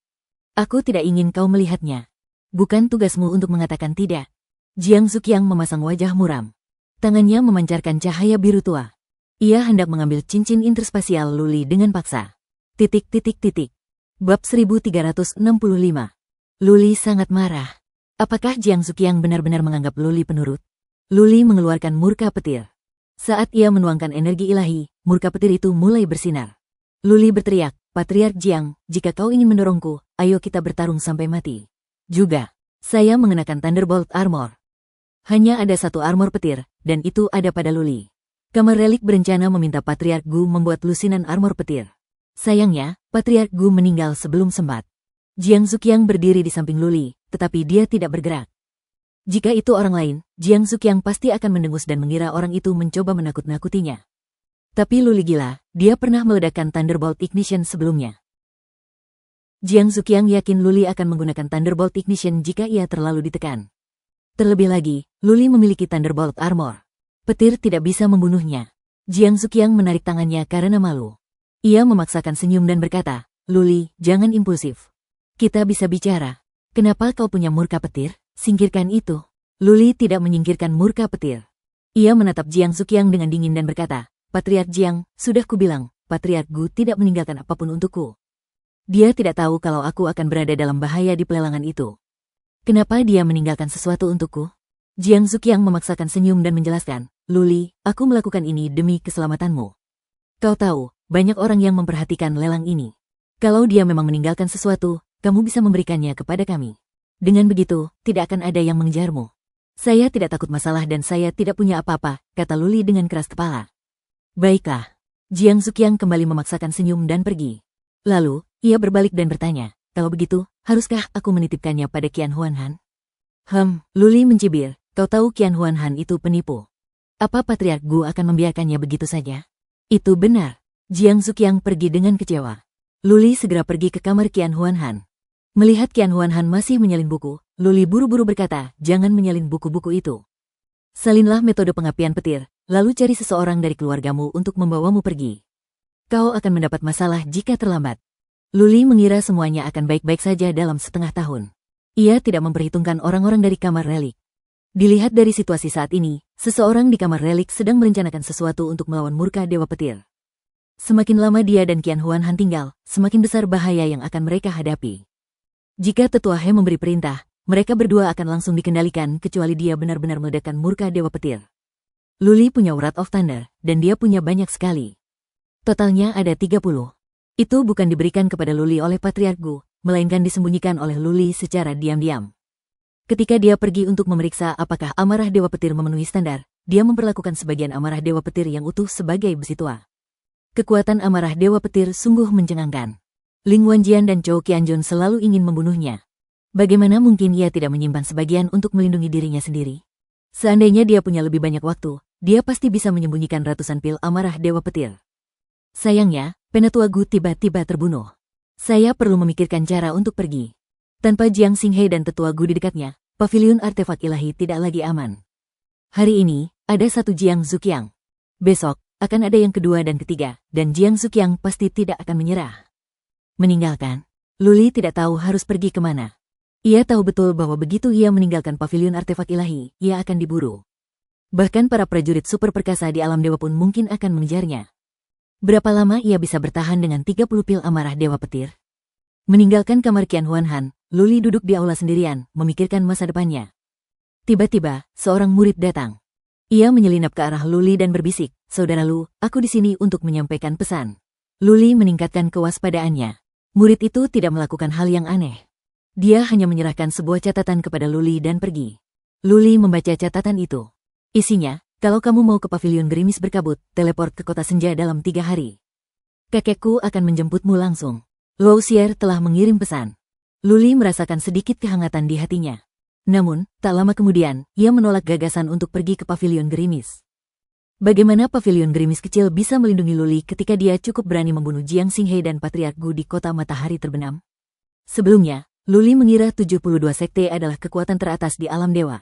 S1: Aku tidak ingin kau melihatnya. Bukan tugasmu untuk mengatakan tidak. Jiang Zuqiang memasang wajah muram. Tangannya memancarkan cahaya biru tua. Ia hendak mengambil cincin interspasial Luli dengan paksa. Bab 1365. Luli sangat marah. Apakah Jiang Zuqiang benar-benar menganggap Luli penurut? Luli mengeluarkan murka petir. Saat ia menuangkan energi ilahi, murka petir itu mulai bersinar. Luli berteriak, Patriark Jiang, jika kau ingin mendorongku, ayo kita bertarung sampai mati. Juga, saya mengenakan Thunderbolt Armor. Hanya ada satu armor petir, dan itu ada pada Luli. Kamar relik berencana meminta Patriark Gu membuat lusinan armor petir. Sayangnya, Patriark Gu meninggal sebelum sempat. Jiang Zuqiang berdiri di samping Luli, tetapi dia tidak bergerak. Jika itu orang lain, Jiang Zuqiang pasti akan mendengus dan mengira orang itu mencoba menakut-nakutinya. Tapi Luli gila, dia pernah meledakkan Thunderbolt Ignition sebelumnya. Jiang Zuqiang yakin Luli akan menggunakan Thunderbolt Ignition jika ia terlalu ditekan. Terlebih lagi, Luli memiliki Thunderbolt Armor. Petir tidak bisa membunuhnya. Jiang Zuqiang menarik tangannya karena malu. Ia memaksakan senyum dan berkata, Luli, jangan impulsif. Kita bisa bicara. Kenapa kau punya murka petir? Singkirkan itu. Luli tidak menyingkirkan murka petir. Ia menatap Jiang Zuqiang dengan dingin dan berkata, Patriark Jiang, sudah kubilang, Patriark Gu tidak meninggalkan apapun untukku. Dia tidak tahu kalau aku akan berada dalam bahaya di pelelangan itu. Kenapa dia meninggalkan sesuatu untukku? Jiang Zuqiang memaksakan senyum dan menjelaskan, Luli, aku melakukan ini demi keselamatanmu. Kau tahu, banyak orang yang memperhatikan lelang ini. Kalau dia memang meninggalkan sesuatu, kamu bisa memberikannya kepada kami. Dengan begitu, tidak akan ada yang mengejarmu. Saya tidak takut masalah dan saya tidak punya apa-apa, kata Luli dengan keras kepala. Baiklah. Jiang Zuqiang kembali memaksakan senyum dan pergi. Lalu, ia berbalik dan bertanya, kalau begitu, haruskah aku menitipkannya pada Qian Huanhan? Luli mencibir, kau tahu Qian Huanhan itu penipu. Apa Patriark Gu akan membiarkannya begitu saja? Itu benar. Jiang Zuqiang pergi dengan kecewa. Luli segera pergi ke kamar Qian Huanhan. Melihat Qian Huanhan masih menyalin buku, Luli buru-buru berkata, jangan menyalin buku-buku itu. Salinlah metode pengapian petir, lalu cari seseorang dari keluargamu untuk membawamu pergi. Kau akan mendapat masalah jika terlambat. Luli mengira semuanya akan baik-baik saja dalam setengah tahun. Ia tidak memperhitungkan orang-orang dari kamar relik. Dilihat dari situasi saat ini, seseorang di kamar relik sedang merencanakan sesuatu untuk melawan murka Dewa Petir. Semakin lama dia dan Qian Huanhan tinggal, semakin besar bahaya yang akan mereka hadapi. Jika Tetua He memberi perintah, mereka berdua akan langsung dikendalikan kecuali dia benar-benar meledakkan murka Dewa Petir. Luli punya Wrath of Thunder, dan dia punya banyak sekali. Totalnya ada 30. Itu bukan diberikan kepada Luli oleh Patriark Gu, melainkan disembunyikan oleh Luli secara diam-diam. Ketika dia pergi untuk memeriksa apakah amarah Dewa Petir memenuhi standar, dia memperlakukan sebagian amarah Dewa Petir yang utuh sebagai besi tua. Kekuatan amarah Dewa Petir sungguh mencengangkan. Ling Wanjian dan Chou Qianjun selalu ingin membunuhnya. Bagaimana mungkin ia tidak menyimpan sebagian untuk melindungi dirinya sendiri? Seandainya dia punya lebih banyak waktu, dia pasti bisa menyembunyikan ratusan pil amarah Dewa Petir. Sayangnya, Penatua Gu tiba-tiba terbunuh. Saya perlu memikirkan cara untuk pergi. Tanpa Jiang Xinghe dan Tetua Gu di dekatnya, pavilion artefak ilahi tidak lagi aman. Hari ini, ada satu Jiang Zuqiang. Besok, akan ada yang kedua dan ketiga, dan Jiang Zuqiang pasti tidak akan menyerah. Meninggalkan, Luli tidak tahu harus pergi kemana. Ia tahu betul bahwa begitu ia meninggalkan pavilion artefak ilahi, ia akan diburu. Bahkan para prajurit super perkasa di alam dewa pun mungkin akan mengejarnya. Berapa lama ia bisa bertahan dengan 30 pil amarah Dewa Petir? Meninggalkan kamar Qian Huanhan, Luli duduk di aula sendirian, memikirkan masa depannya. Tiba-tiba, seorang murid datang. Ia menyelinap ke arah Luli dan berbisik, "Saudara Lu, aku di sini untuk menyampaikan pesan." Luli meningkatkan kewaspadaannya. Murid itu tidak melakukan hal yang aneh. Dia hanya menyerahkan sebuah catatan kepada Luli dan pergi. Luli membaca catatan itu. Isinya, "Kalau kamu mau ke pavilion gerimis berkabut, teleport ke kota senja dalam 3 hari. Kakekku akan menjemputmu langsung." Luo Xier telah mengirim pesan. Luli merasakan sedikit kehangatan di hatinya. Namun, tak lama kemudian, ia menolak gagasan untuk pergi ke pavilion gerimis. Bagaimana pavilion gerimis kecil bisa melindungi Luli ketika dia cukup berani membunuh Jiang Xinghe dan Patriark Gu di kota matahari terbenam? Sebelumnya, Luli mengira 72 sekte adalah kekuatan teratas di alam dewa.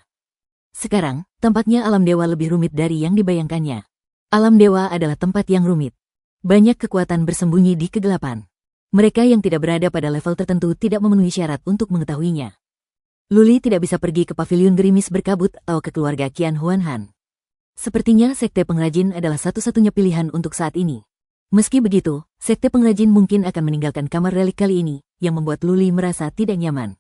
S1: Sekarang, tampaknya alam dewa lebih rumit dari yang dibayangkannya. Alam dewa adalah tempat yang rumit. Banyak kekuatan bersembunyi di kegelapan. Mereka yang tidak berada pada level tertentu tidak memenuhi syarat untuk mengetahuinya. Luli tidak bisa pergi ke pavilion gerimis berkabut atau ke keluarga Qian Huanhan. Sepertinya sekte pengrajin adalah satu-satunya pilihan untuk saat ini. Meski begitu, sekte pengrajin mungkin akan meninggalkan kamar relik kali ini, yang membuat Luli merasa tidak nyaman.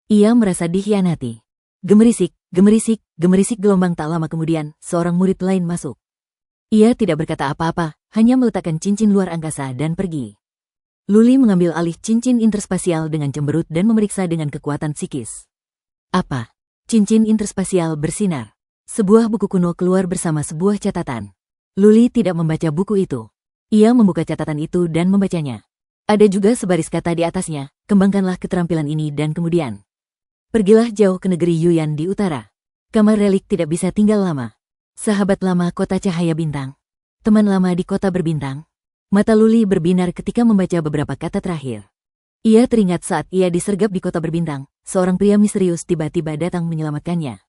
S1: Ia merasa dikhianati. Gemerisik, gemerisik, gemerisik gelombang tak lama kemudian, seorang murid lain masuk. Ia tidak berkata apa-apa, hanya meletakkan cincin luar angkasa dan pergi. Luli mengambil alih cincin interspasial dengan cemberut dan memeriksa dengan kekuatan psikis. Apa? Cincin interspasial bersinar. Sebuah buku kuno keluar bersama sebuah catatan. Luli tidak membaca buku itu. Ia membuka catatan itu dan membacanya. Ada juga sebaris kata di atasnya, "Kembangkanlah keterampilan ini dan kemudian pergilah jauh ke negeri Yuyan di utara. Kamar relik tidak bisa tinggal lama. Sahabat lama kota cahaya bintang. Teman lama di kota berbintang." Mata Luli berbinar ketika membaca beberapa kata terakhir. Ia teringat saat ia disergap di kota berbintang, seorang pria misterius tiba-tiba datang menyelamatkannya.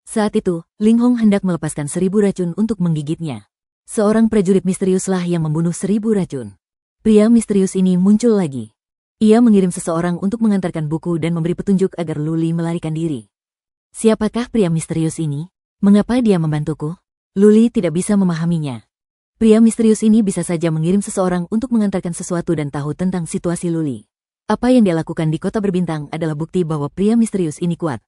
S1: Saat itu, Ling Hong hendak melepaskan 1000 racun untuk menggigitnya. Seorang prajurit misteriuslah yang membunuh 1000 racun. Pria misterius ini muncul lagi. Ia mengirim seseorang untuk mengantarkan buku dan memberi petunjuk agar Luli melarikan diri. Siapakah pria misterius ini? Mengapa dia membantuku? Luli tidak bisa memahaminya. Pria misterius ini bisa saja mengirim seseorang untuk mengantarkan sesuatu dan tahu tentang situasi Luli. Apa yang dia lakukan di kota berbintang adalah bukti bahwa pria misterius ini kuat.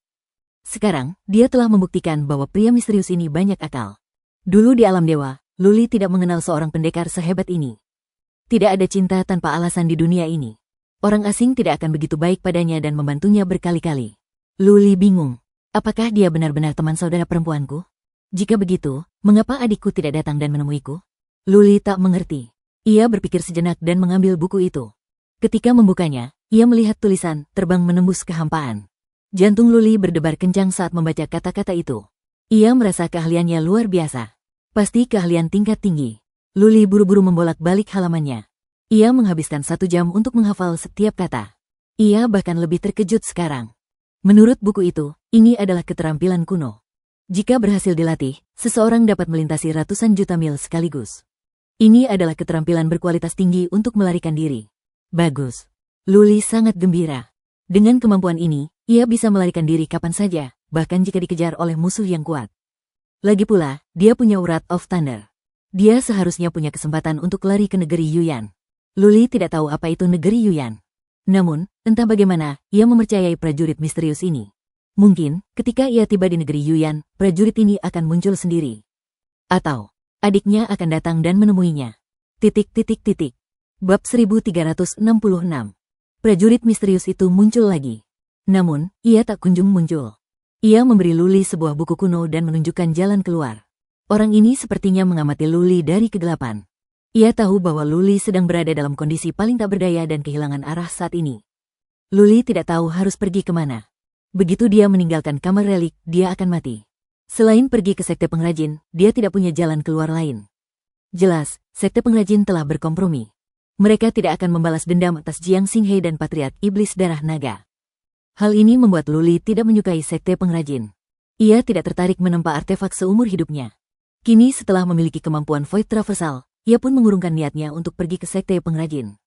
S1: Sekarang, dia telah membuktikan bahwa pria misterius ini banyak akal. Dulu di alam dewa, Luli tidak mengenal seorang pendekar sehebat ini. Tidak ada cinta tanpa alasan di dunia ini. Orang asing tidak akan begitu baik padanya dan membantunya berkali-kali. Luli bingung. Apakah dia benar-benar teman saudara perempuanku? Jika begitu, mengapa adikku tidak datang dan menemuiku? Luli tak mengerti. Ia berpikir sejenak dan mengambil buku itu. Ketika membukanya, ia melihat tulisan, "Terbang menembus kehampaan." Jantung Luli berdebar kencang saat membaca kata-kata itu. Ia merasa keahliannya luar biasa. Pasti keahlian tingkat tinggi. Luli buru-buru membolak-balik halamannya. Ia menghabiskan 1 jam untuk menghafal setiap kata. Ia bahkan lebih terkejut sekarang. Menurut buku itu, ini adalah keterampilan kuno. Jika berhasil dilatih, seseorang dapat melintasi ratusan juta mil sekaligus. Ini adalah keterampilan berkualitas tinggi untuk melarikan diri. Bagus. Luli sangat gembira. Dengan kemampuan ini, ia bisa melarikan diri kapan saja, bahkan jika dikejar oleh musuh yang kuat. Lagi pula, dia punya Wrath of Thunder. Dia seharusnya punya kesempatan untuk lari ke negeri Yuyan. Luli tidak tahu apa itu negeri Yuyan. Namun, entah bagaimana, ia mempercayai prajurit misterius ini. Mungkin, ketika ia tiba di negeri Yuyan, prajurit ini akan muncul sendiri. Atau, adiknya akan datang dan menemuinya. Bab 1366. Prajurit misterius itu muncul lagi. Namun, ia tak kunjung muncul. Ia memberi Luli sebuah buku kuno dan menunjukkan jalan keluar. Orang ini sepertinya mengamati Luli dari kegelapan. Ia tahu bahwa Luli sedang berada dalam kondisi paling tak berdaya dan kehilangan arah saat ini. Luli tidak tahu harus pergi kemana. Begitu dia meninggalkan kamar relik, dia akan mati. Selain pergi ke sekte pengrajin, dia tidak punya jalan keluar lain. Jelas, sekte pengrajin telah berkompromi. Mereka tidak akan membalas dendam atas Jiang Xinghe dan Patriark Iblis Darah Naga. Hal ini membuat Luli tidak menyukai sekte pengrajin. Ia tidak tertarik menempa artefak seumur hidupnya. Kini setelah memiliki kemampuan Void Traversal, ia pun mengurungkan niatnya untuk pergi ke sekte pengrajin.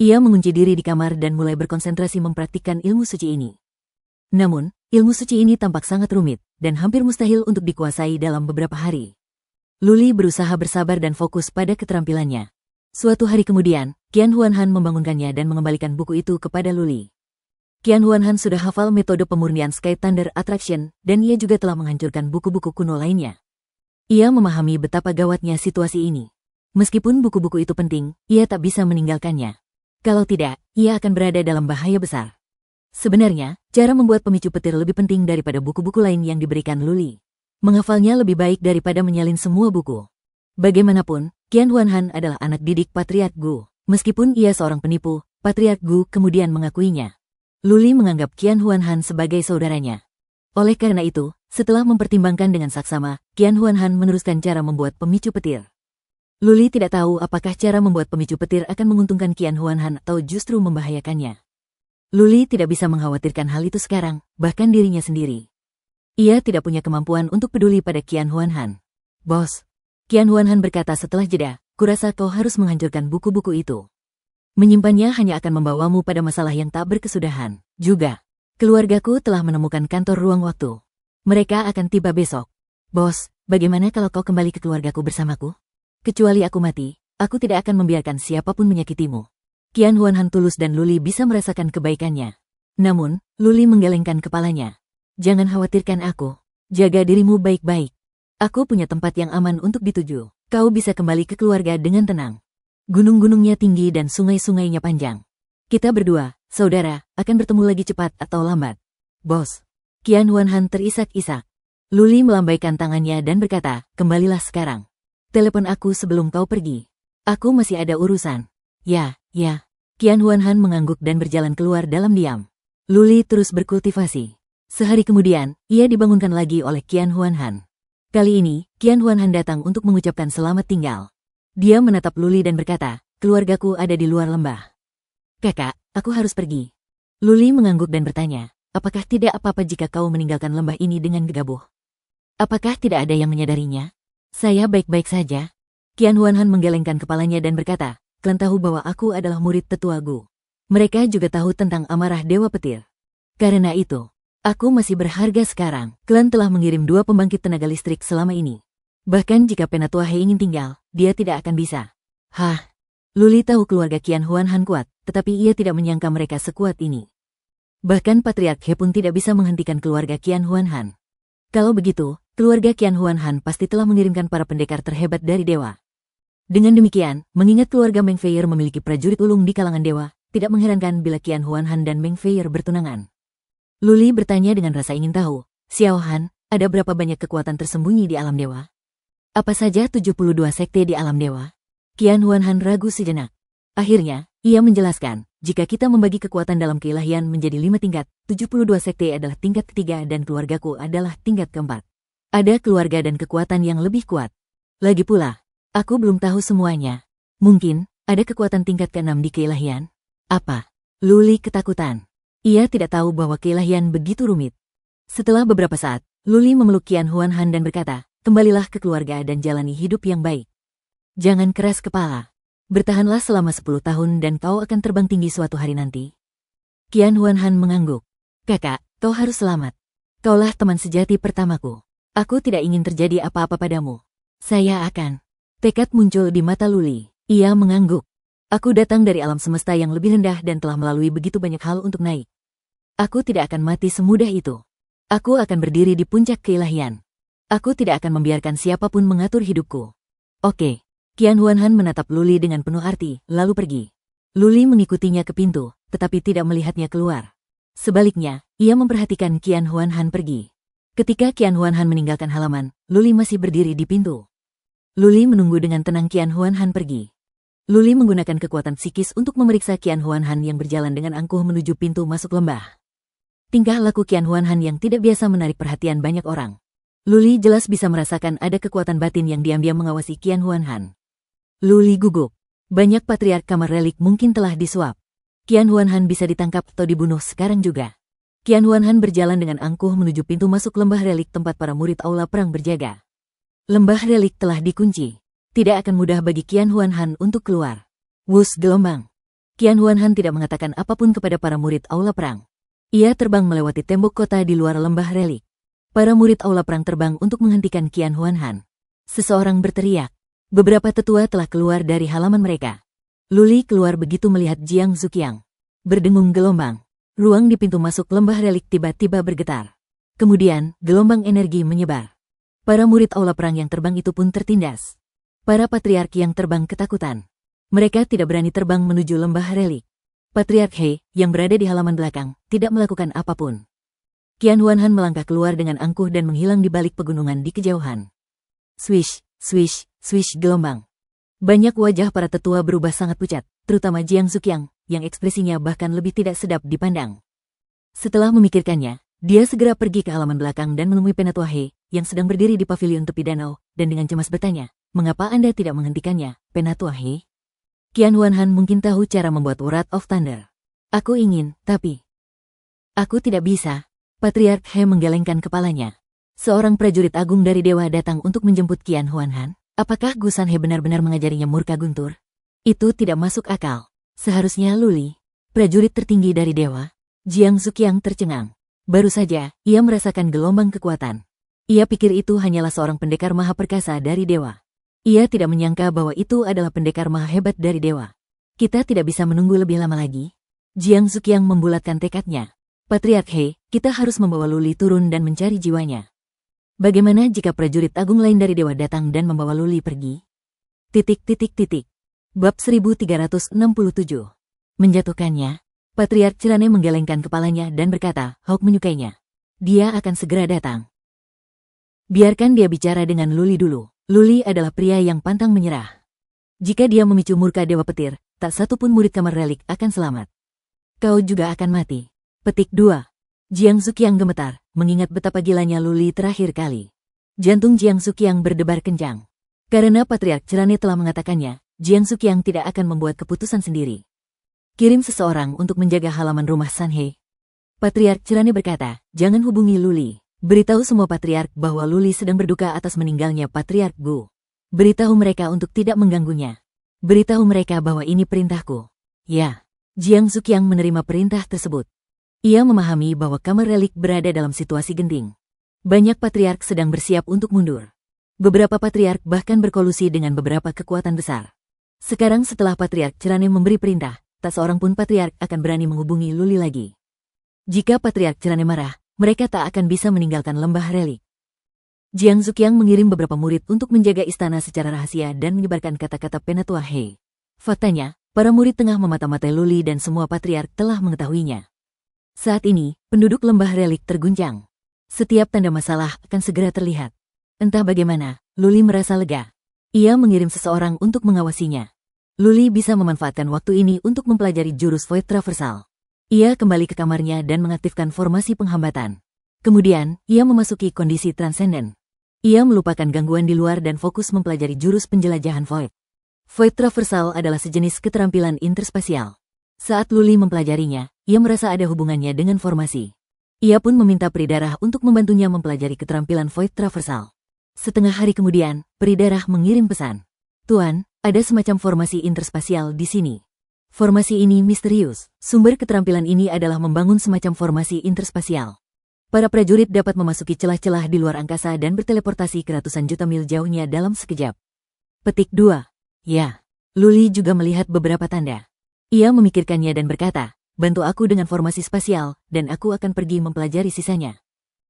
S1: Ia mengunci diri di kamar dan mulai berkonsentrasi mempraktikkan ilmu suci ini. Namun, ilmu suci ini tampak sangat rumit, dan hampir mustahil untuk dikuasai dalam beberapa hari. Luli berusaha bersabar dan fokus pada keterampilannya. Suatu hari kemudian, Qian Huanhan membangunkannya dan mengembalikan buku itu kepada Luli. Qian Huanhan sudah hafal metode pemurnian Sky Thunder Attraction, dan ia juga telah menghancurkan buku-buku kuno lainnya. Ia memahami betapa gawatnya situasi ini. Meskipun buku-buku itu penting, ia tak bisa meninggalkannya. Kalau tidak, ia akan berada dalam bahaya besar. Sebenarnya, cara membuat pemicu petir lebih penting daripada buku-buku lain yang diberikan Luli. Menghafalnya lebih baik daripada menyalin semua buku. Bagaimanapun, Qian Huanhan adalah anak didik Patriark Gu. Meskipun ia seorang penipu, Patriark Gu kemudian mengakuinya. Luli menganggap Qian Huanhan sebagai saudaranya. Oleh karena itu, setelah mempertimbangkan dengan saksama, Qian Huanhan meneruskan cara membuat pemicu petir. Luli tidak tahu apakah cara membuat pemicu petir akan menguntungkan Qian Huanhan atau justru membahayakannya. Luli tidak bisa mengkhawatirkan hal itu sekarang, bahkan dirinya sendiri. Ia tidak punya kemampuan untuk peduli pada Qian Huanhan. Bos, Qian Huanhan berkata setelah jeda, kurasa kau harus menghancurkan buku-buku itu. Menyimpannya hanya akan membawamu pada masalah yang tak berkesudahan. Juga, keluargaku telah menemukan kantor ruang waktu. Mereka akan tiba besok. Bos, bagaimana kalau kau kembali ke keluargaku bersamaku? Kecuali aku mati, aku tidak akan membiarkan siapapun menyakitimu. Qian Huanhan tulus dan Luli bisa merasakan kebaikannya. Namun, Luli menggelengkan kepalanya. Jangan khawatirkan aku. Jaga dirimu baik-baik. Aku punya tempat yang aman untuk dituju. Kau bisa kembali ke keluarga dengan tenang. Gunung-gunungnya tinggi dan sungai-sungainya panjang. Kita berdua, saudara, akan bertemu lagi cepat atau lambat. Bos. Qian Huanhan terisak-isak. Luli melambaikan tangannya dan berkata, kembalilah sekarang. Telepon aku sebelum kau pergi. Aku masih ada urusan. Ya. Qian Huanhan mengangguk dan berjalan keluar dalam diam. Luli terus berkultivasi. Sehari kemudian, ia dibangunkan lagi oleh Qian Huanhan. Kali ini, Qian Huanhan datang untuk mengucapkan selamat tinggal. Dia menatap Luli dan berkata, keluargaku ada di luar lembah. Kakak, aku harus pergi. Luli mengangguk dan bertanya, apakah tidak apa-apa jika kau meninggalkan lembah ini dengan gegabah? Apakah tidak ada yang menyadarinya? Saya baik-baik saja. Qian Huanhan menggelengkan kepalanya dan berkata, kalian tahu bahwa aku adalah murid tetua Gu. Mereka juga tahu tentang amarah Dewa Petir. Karena itu, aku masih berharga sekarang. Klan telah mengirim 2 pembangkit tenaga listrik selama ini. Bahkan jika Penatua He ingin tinggal, dia tidak akan bisa. Luli tahu keluarga Qian Huanhan kuat, tetapi ia tidak menyangka mereka sekuat ini. Bahkan Patriark He pun tidak bisa menghentikan keluarga Qian Huanhan. Kalau begitu, keluarga Qian Huanhan pasti telah mengirimkan para pendekar terhebat dari dewa. Dengan demikian, mengingat keluarga Meng Feier memiliki prajurit ulung di kalangan dewa, tidak mengherankan bila Qian Huanhan dan Meng Feier bertunangan. Luli bertanya dengan rasa ingin tahu, Xiao Han, ada berapa banyak kekuatan tersembunyi di alam dewa? Apa saja 72 sekte di alam dewa? Qian Huanhan ragu sejenak. Akhirnya, ia menjelaskan, jika kita membagi kekuatan dalam keilahian menjadi 5 tingkat, 72 sekte adalah tingkat ketiga dan keluargaku adalah tingkat keempat. Ada keluarga dan kekuatan yang lebih kuat. Lagi pula, aku belum tahu semuanya. Mungkin, ada kekuatan tingkat ke-6 di keilahian. Apa? Luli ketakutan. Ia tidak tahu bahwa keilahian begitu rumit. Setelah beberapa saat, Luli memeluk Qian Huanhan dan berkata, kembalilah ke keluarga dan jalani hidup yang baik. Jangan keras kepala. Bertahanlah selama 10 tahun dan kau akan terbang tinggi suatu hari nanti. Qian Huanhan mengangguk. Kakak, kau harus selamat. Kaulah teman sejati pertamaku. Aku tidak ingin terjadi apa-apa padamu. Saya akan. Tekad muncul di mata Luli. Ia mengangguk. Aku datang dari alam semesta yang lebih rendah dan telah melalui begitu banyak hal untuk naik. Aku tidak akan mati semudah itu. Aku akan berdiri di puncak keilahian. Aku tidak akan membiarkan siapapun mengatur hidupku. Oke. Qian Huanhan menatap Luli dengan penuh arti, lalu pergi. Luli mengikutinya ke pintu, tetapi tidak melihatnya keluar. Sebaliknya, ia memperhatikan Qian Huanhan pergi. Ketika Qian Huanhan meninggalkan halaman, Luli masih berdiri di pintu. Luli menunggu dengan tenang Qian Huanhan pergi. Luli menggunakan kekuatan psikis untuk memeriksa Qian Huanhan yang berjalan dengan angkuh menuju pintu masuk lembah. Tingkah laku Qian Huanhan yang tidak biasa menarik perhatian banyak orang. Luli jelas bisa merasakan ada kekuatan batin yang diam-diam mengawasi Qian Huanhan. Luli gugup. Banyak patriark kamar relik mungkin telah disuap. Qian Huanhan bisa ditangkap atau dibunuh sekarang juga. Qian Huanhan berjalan dengan angkuh menuju pintu masuk lembah relik tempat para murid aula perang berjaga. Lembah relik telah dikunci. Tidak akan mudah bagi Qian Huanhan untuk keluar. Wus gelombang. Qian Huanhan tidak mengatakan apapun kepada para murid aula perang. Ia terbang melewati tembok kota di luar lembah relik. Para murid aula perang terbang untuk menghentikan Qian Huanhan. Seseorang berteriak. Beberapa tetua telah keluar dari halaman mereka. Luli keluar begitu melihat Jiang Zuqiang. Berdengung gelombang. Ruang di pintu masuk lembah relik tiba-tiba bergetar. Kemudian, gelombang energi menyebar. Para murid aula perang yang terbang itu pun tertindas. Para patriark yang terbang ketakutan. Mereka tidak berani terbang menuju lembah relik. Patriark He, yang berada di halaman belakang, tidak melakukan apapun. Qian Huanhan melangkah keluar dengan angkuh dan menghilang di balik pegunungan di kejauhan. Swish, swish, swish gelombang. Banyak wajah para tetua berubah sangat pucat, terutama Jiang Zuqiang, yang ekspresinya bahkan lebih tidak sedap dipandang. Setelah memikirkannya, dia segera pergi ke halaman belakang dan menemui Penatua He, yang sedang berdiri di pavilion tepi danau, dan dengan cemas bertanya, "Mengapa Anda tidak menghentikannya, Penatua He?" Qian Huanhan mungkin tahu cara membuat Wrath of Thunder. "Aku ingin, tapi aku tidak bisa." Patriark He menggelengkan kepalanya. Seorang prajurit agung dari dewa datang untuk menjemput Qian Huanhan. Apakah Gu Sanhe benar-benar mengajarinya murka guntur? Itu tidak masuk akal. Seharusnya Luli, prajurit tertinggi dari dewa. Jiang Zuqiang tercengang. Baru saja, ia merasakan gelombang kekuatan. Ia pikir itu hanyalah seorang pendekar maha perkasa dari dewa. Ia tidak menyangka bahwa itu adalah pendekar maha hebat dari dewa. Kita tidak bisa menunggu lebih lama lagi. Jiang Zuqiang membulatkan tekadnya. Patriark He, kita harus membawa Luli turun dan mencari jiwanya. Bagaimana jika prajurit agung lain dari dewa datang dan membawa Luli pergi? Bab 1367. Menjatuhkannya. Patriark Cirane menggelengkan kepalanya dan berkata, Hawk menyukainya. Dia akan segera datang. Biarkan dia bicara dengan Luli dulu. Luli adalah pria yang pantang menyerah. Jika dia memicu murka dewa petir, tak satu pun murid kamar relik akan selamat. Kau juga akan mati. Petik 2. Jiang Zuqiang gemetar, mengingat betapa gilanya Luli terakhir kali. Jantung Jiang Zuqiang berdebar kencang. Karena Patriark Cirane telah mengatakannya, Jiang Zuqiang tidak akan membuat keputusan sendiri. Kirim seseorang untuk menjaga halaman rumah Sanhe. Patriark Cirane berkata, jangan hubungi Luli. Beritahu semua patriark bahwa Luli sedang berduka atas meninggalnya Patriark Gu. Beritahu mereka untuk tidak mengganggunya. Beritahu mereka bahwa ini perintahku. Ya. Jiang Zuqiang menerima perintah tersebut. Ia memahami bahwa kamar relik berada dalam situasi genting. Banyak patriark sedang bersiap untuk mundur. Beberapa patriark bahkan berkolusi dengan beberapa kekuatan besar. Sekarang setelah Patriark Cirane memberi perintah, tak seorang pun patriark akan berani menghubungi Luli lagi. Jika Patriark Cirane marah, mereka tak akan bisa meninggalkan lembah relik. Jiang Zuqiang mengirim beberapa murid untuk menjaga istana secara rahasia dan menyebarkan kata-kata Penatua He. Faktanya, para murid tengah memata-matai Luli dan semua patriark telah mengetahuinya. Saat ini, penduduk lembah relik terguncang. Setiap tanda masalah akan segera terlihat. Entah bagaimana, Luli merasa lega. Ia mengirim seseorang untuk mengawasinya. Luli bisa memanfaatkan waktu ini untuk mempelajari jurus Void Traversal. Ia kembali ke kamarnya dan mengaktifkan formasi penghambatan. Kemudian, ia memasuki kondisi transenden. Ia melupakan gangguan di luar dan fokus mempelajari jurus penjelajahan Void. Void Traversal adalah sejenis keterampilan interspasial. Saat Luli mempelajarinya, ia merasa ada hubungannya dengan formasi. Ia pun meminta Peri Darah untuk membantunya mempelajari keterampilan Void Traversal. Setengah hari kemudian, Peri Darah mengirim pesan. Tuan, ada semacam formasi interspasial di sini. Formasi ini misterius. Sumber keterampilan ini adalah membangun semacam formasi interspasial. Para prajurit dapat memasuki celah-celah di luar angkasa dan berteleportasi ke ratusan juta mil jauhnya dalam sekejap. Petik 2. Ya. Luli juga melihat beberapa tanda. Ia memikirkannya dan berkata, bantu aku dengan formasi spasial, dan aku akan pergi mempelajari sisanya.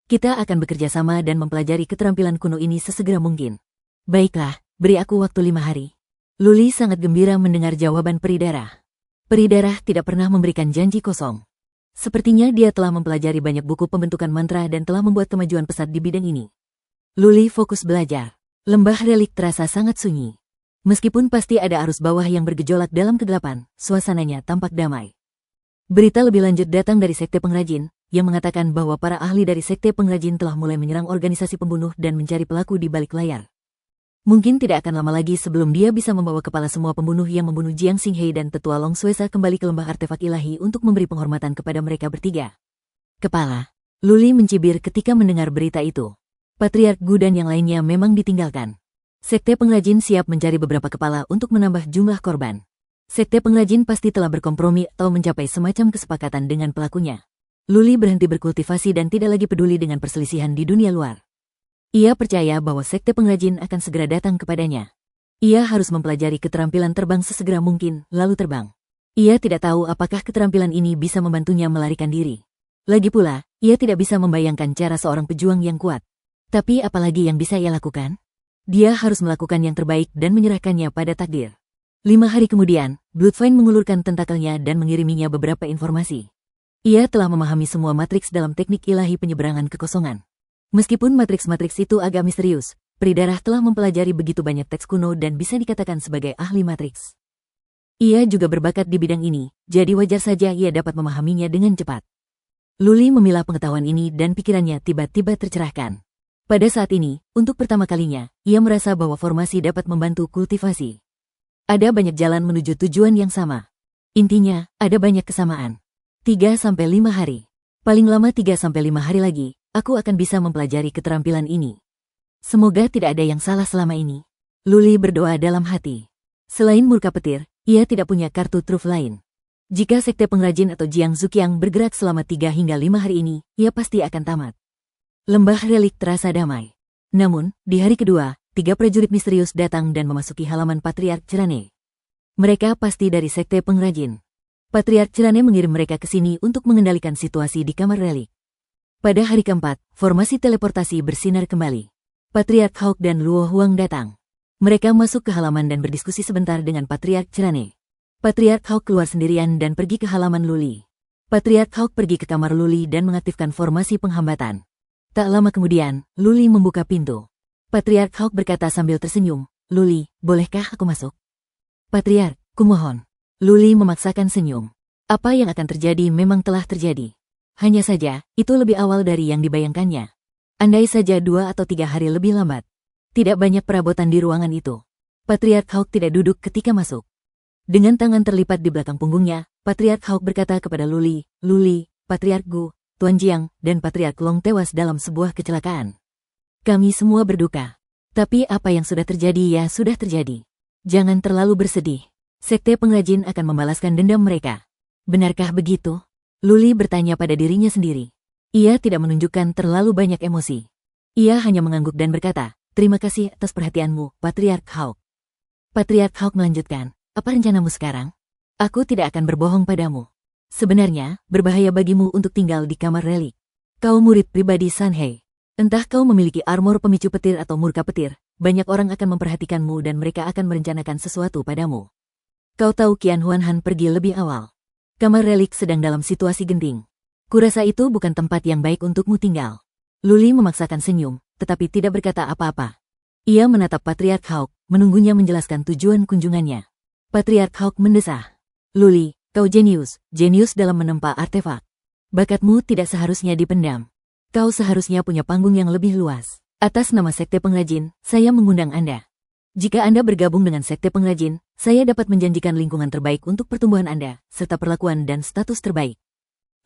S1: Kita akan bekerja sama dan mempelajari keterampilan kuno ini sesegera mungkin. Baiklah, beri aku waktu 5 hari. Luli sangat gembira mendengar jawaban Peri Darah. Peri Darah tidak pernah memberikan janji kosong. Sepertinya dia telah mempelajari banyak buku pembentukan mantra dan telah membuat kemajuan pesat di bidang ini. Luli fokus belajar. Lembah relik terasa sangat sunyi. Meskipun pasti ada arus bawah yang bergejolak dalam kegelapan, suasananya tampak damai. Berita lebih lanjut datang dari Sekte Pengrajin, yang mengatakan bahwa para ahli dari Sekte Pengrajin telah mulai menyerang organisasi pembunuh dan mencari pelaku di balik layar. Mungkin tidak akan lama lagi sebelum dia bisa membawa kepala semua pembunuh yang membunuh Jiang Xinghei dan Tetua Long Suesa kembali ke lembah artefak ilahi untuk memberi penghormatan kepada mereka bertiga. Kepala. Luli mencibir ketika mendengar berita itu. Patriark Gu dan yang lainnya memang ditinggalkan. Sekte Pengrajin siap mencari beberapa kepala untuk menambah jumlah korban. Sekte Pengrajin pasti telah berkompromi atau mencapai semacam kesepakatan dengan pelakunya. Luli berhenti berkultivasi dan tidak lagi peduli dengan perselisihan di dunia luar. Ia percaya bahwa Sekte Pengrajin akan segera datang kepadanya. Ia harus mempelajari keterampilan terbang sesegera mungkin, lalu terbang. Ia tidak tahu apakah keterampilan ini bisa membantunya melarikan diri. Lagi pula, ia tidak bisa membayangkan cara seorang pejuang yang kuat. Tapi apalagi yang bisa ia lakukan? Dia harus melakukan yang terbaik dan menyerahkannya pada takdir. 5 hari kemudian, Bloodvine mengulurkan tentakelnya dan mengiriminya beberapa informasi. Ia telah memahami semua matriks dalam teknik ilahi penyeberangan kekosongan. Meskipun matriks-matriks itu agak misterius, Pridarah telah mempelajari begitu banyak teks kuno dan bisa dikatakan sebagai ahli matriks. Ia juga berbakat di bidang ini, jadi wajar saja ia dapat memahaminya dengan cepat. Luli memilah pengetahuan ini dan pikirannya tiba-tiba tercerahkan. Pada saat ini, untuk pertama kalinya, ia merasa bahwa formasi dapat membantu kultivasi. Ada banyak jalan menuju tujuan yang sama. Intinya, ada banyak kesamaan. 3-5 hari. Paling lama 3-5 hari lagi, aku akan bisa mempelajari keterampilan ini. Semoga tidak ada yang salah selama ini. Luli berdoa dalam hati. Selain murka petir, ia tidak punya kartu truf lain. Jika sekte pengrajin atau Jiang Zuqiang bergerak selama 3 hingga 5 hari ini, ia pasti akan tamat. Lembah relik terasa damai. Namun, di hari kedua, 3 prajurit misterius datang dan memasuki halaman Patriark Cerane. Mereka pasti dari sekte pengrajin. Patriark Cerane mengirim mereka ke sini untuk mengendalikan situasi di kamar relik. Pada hari keempat, formasi teleportasi bersinar kembali. Patriark Hawk dan Luo Huang datang. Mereka masuk ke halaman dan berdiskusi sebentar dengan Patriark Cerane. Patriark Hawk keluar sendirian dan pergi ke halaman Luli. Patriark Hawk pergi ke kamar Luli dan mengaktifkan formasi penghambatan. Tak lama kemudian, Luli membuka pintu. Patriark Hawk berkata sambil tersenyum, "Luli, bolehkah aku masuk?" "Patriark, kumohon." Luli memaksakan senyum. Apa yang akan terjadi memang telah terjadi. Hanya saja, itu lebih awal dari yang dibayangkannya. Andai saja 2 atau 3 hari lebih lambat. Tidak banyak perabotan di ruangan itu. Patriark Hawk tidak duduk ketika masuk. Dengan tangan terlipat di belakang punggungnya, Patriark Hawk berkata kepada Luli, "Luli, Patriark Gu, Tuan Jiang, dan Patriark Long tewas dalam sebuah kecelakaan. Kami semua berduka. Tapi apa yang sudah terjadi ya sudah terjadi. Jangan terlalu bersedih. Sekte pengrajin akan membalaskan dendam mereka." "Benarkah begitu?" Luli bertanya pada dirinya sendiri. Ia tidak menunjukkan terlalu banyak emosi. Ia hanya mengangguk dan berkata, "Terima kasih atas perhatianmu, Patriark Hawk." Patriark Hawk melanjutkan, "Apa rencanamu sekarang? Aku tidak akan berbohong padamu. Sebenarnya, berbahaya bagimu untuk tinggal di kamar relik. Kau murid pribadi Sanhei. Entah kau memiliki armor pemicu petir atau murka petir, banyak orang akan memperhatikanmu dan mereka akan merencanakan sesuatu padamu. Kau tahu Qian Huanhan pergi lebih awal. Kamar relik sedang dalam situasi genting. Kurasa itu bukan tempat yang baik untukmu tinggal." Luli memaksakan senyum, tetapi tidak berkata apa-apa. Ia menatap Patriark Hawk, menunggunya menjelaskan tujuan kunjungannya. Patriark Hawk mendesah. "Luli, kau jenius dalam menempa artefak. Bakatmu tidak seharusnya dipendam. Kau seharusnya punya panggung yang lebih luas. Atas nama Sekte Pengrajin, saya mengundang Anda. Jika Anda bergabung dengan Sekte Pengrajin, saya dapat menjanjikan lingkungan terbaik untuk pertumbuhan Anda, serta perlakuan dan status terbaik."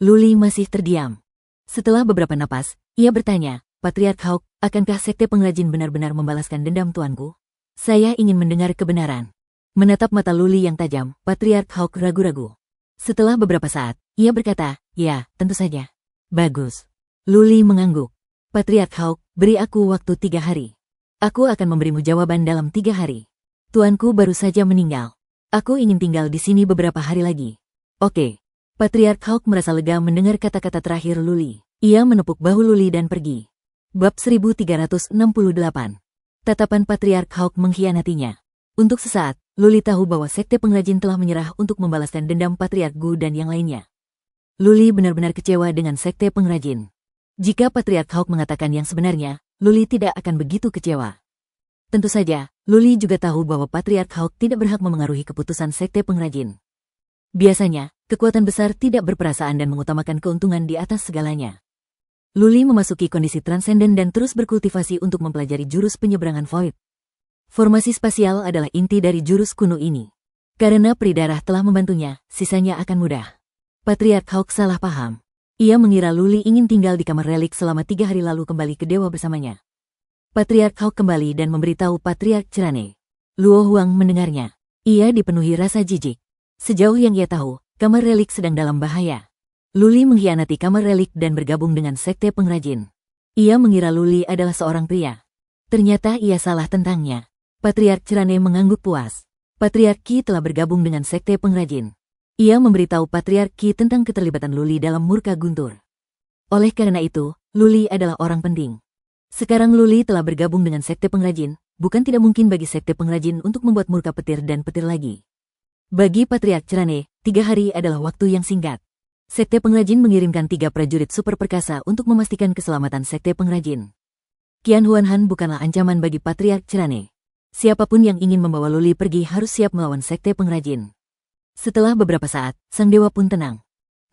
S1: Luli masih terdiam. Setelah beberapa napas, ia bertanya, "Patriark Hawk, akankah Sekte Pengrajin benar-benar membalaskan dendam tuanku? Saya ingin mendengar kebenaran." Menatap mata Luli yang tajam, Patriark Hawk ragu-ragu. Setelah beberapa saat, ia berkata, "Ya, tentu saja." "Bagus." Luli mengangguk. "Patriark Hawk, beri aku waktu 3 hari. Aku akan memberimu jawaban dalam 3 hari. Tuanku baru saja meninggal. Aku ingin tinggal di sini beberapa hari lagi." "Oke." Patriark Hawk merasa lega mendengar kata-kata terakhir Luli. Ia menepuk bahu Luli dan pergi. Bab 1368. Tatapan Patriark Hawk mengkhianatinya. Untuk sesaat, Luli tahu bahwa Sekte Pengrajin telah menyerah untuk membalaskan dendam Patriark Gu dan yang lainnya. Luli benar-benar kecewa dengan Sekte Pengrajin. Jika Patriark Hawk mengatakan yang sebenarnya, Luli tidak akan begitu kecewa. Tentu saja, Luli juga tahu bahwa Patriark Hawk tidak berhak memengaruhi keputusan Sekte Pengrajin. Biasanya, kekuatan besar tidak berperasaan dan mengutamakan keuntungan di atas segalanya. Luli memasuki kondisi transenden dan terus berkultivasi untuk mempelajari jurus penyeberangan void. Formasi spasial adalah inti dari jurus kuno ini. Karena Pridarah telah membantunya, sisanya akan mudah. Patriark Hawk salah paham. Ia mengira Luli ingin tinggal di kamar relik selama 3 hari lalu kembali ke dewa bersamanya. Patriark Hawk kembali dan memberitahu Patriark Cerane. Luo Huang mendengarnya. Ia dipenuhi rasa jijik. Sejauh yang ia tahu, kamar relik sedang dalam bahaya. Luli mengkhianati kamar relik dan bergabung dengan Sekte Pengrajin. Ia mengira Luli adalah seorang pria. Ternyata ia salah tentangnya. Patriark Cerane mengangguk puas. Patriark Qi telah bergabung dengan Sekte Pengrajin. Ia memberitahu Patriark Qi tentang keterlibatan Luli dalam murka guntur. Oleh karena itu, Luli adalah orang penting. Sekarang Luli telah bergabung dengan Sekte Pengrajin, bukan tidak mungkin bagi Sekte Pengrajin untuk membuat murka petir dan petir lagi. Bagi Patriark Cerane, 3 hari adalah waktu yang singkat. Sekte Pengrajin mengirimkan 3 prajurit super perkasa untuk memastikan keselamatan Sekte Pengrajin. Qian Huanhan bukanlah ancaman bagi Patriark Cerane. Siapapun yang ingin membawa Luli pergi harus siap melawan Sekte Pengrajin. Setelah beberapa saat, sang dewa pun tenang.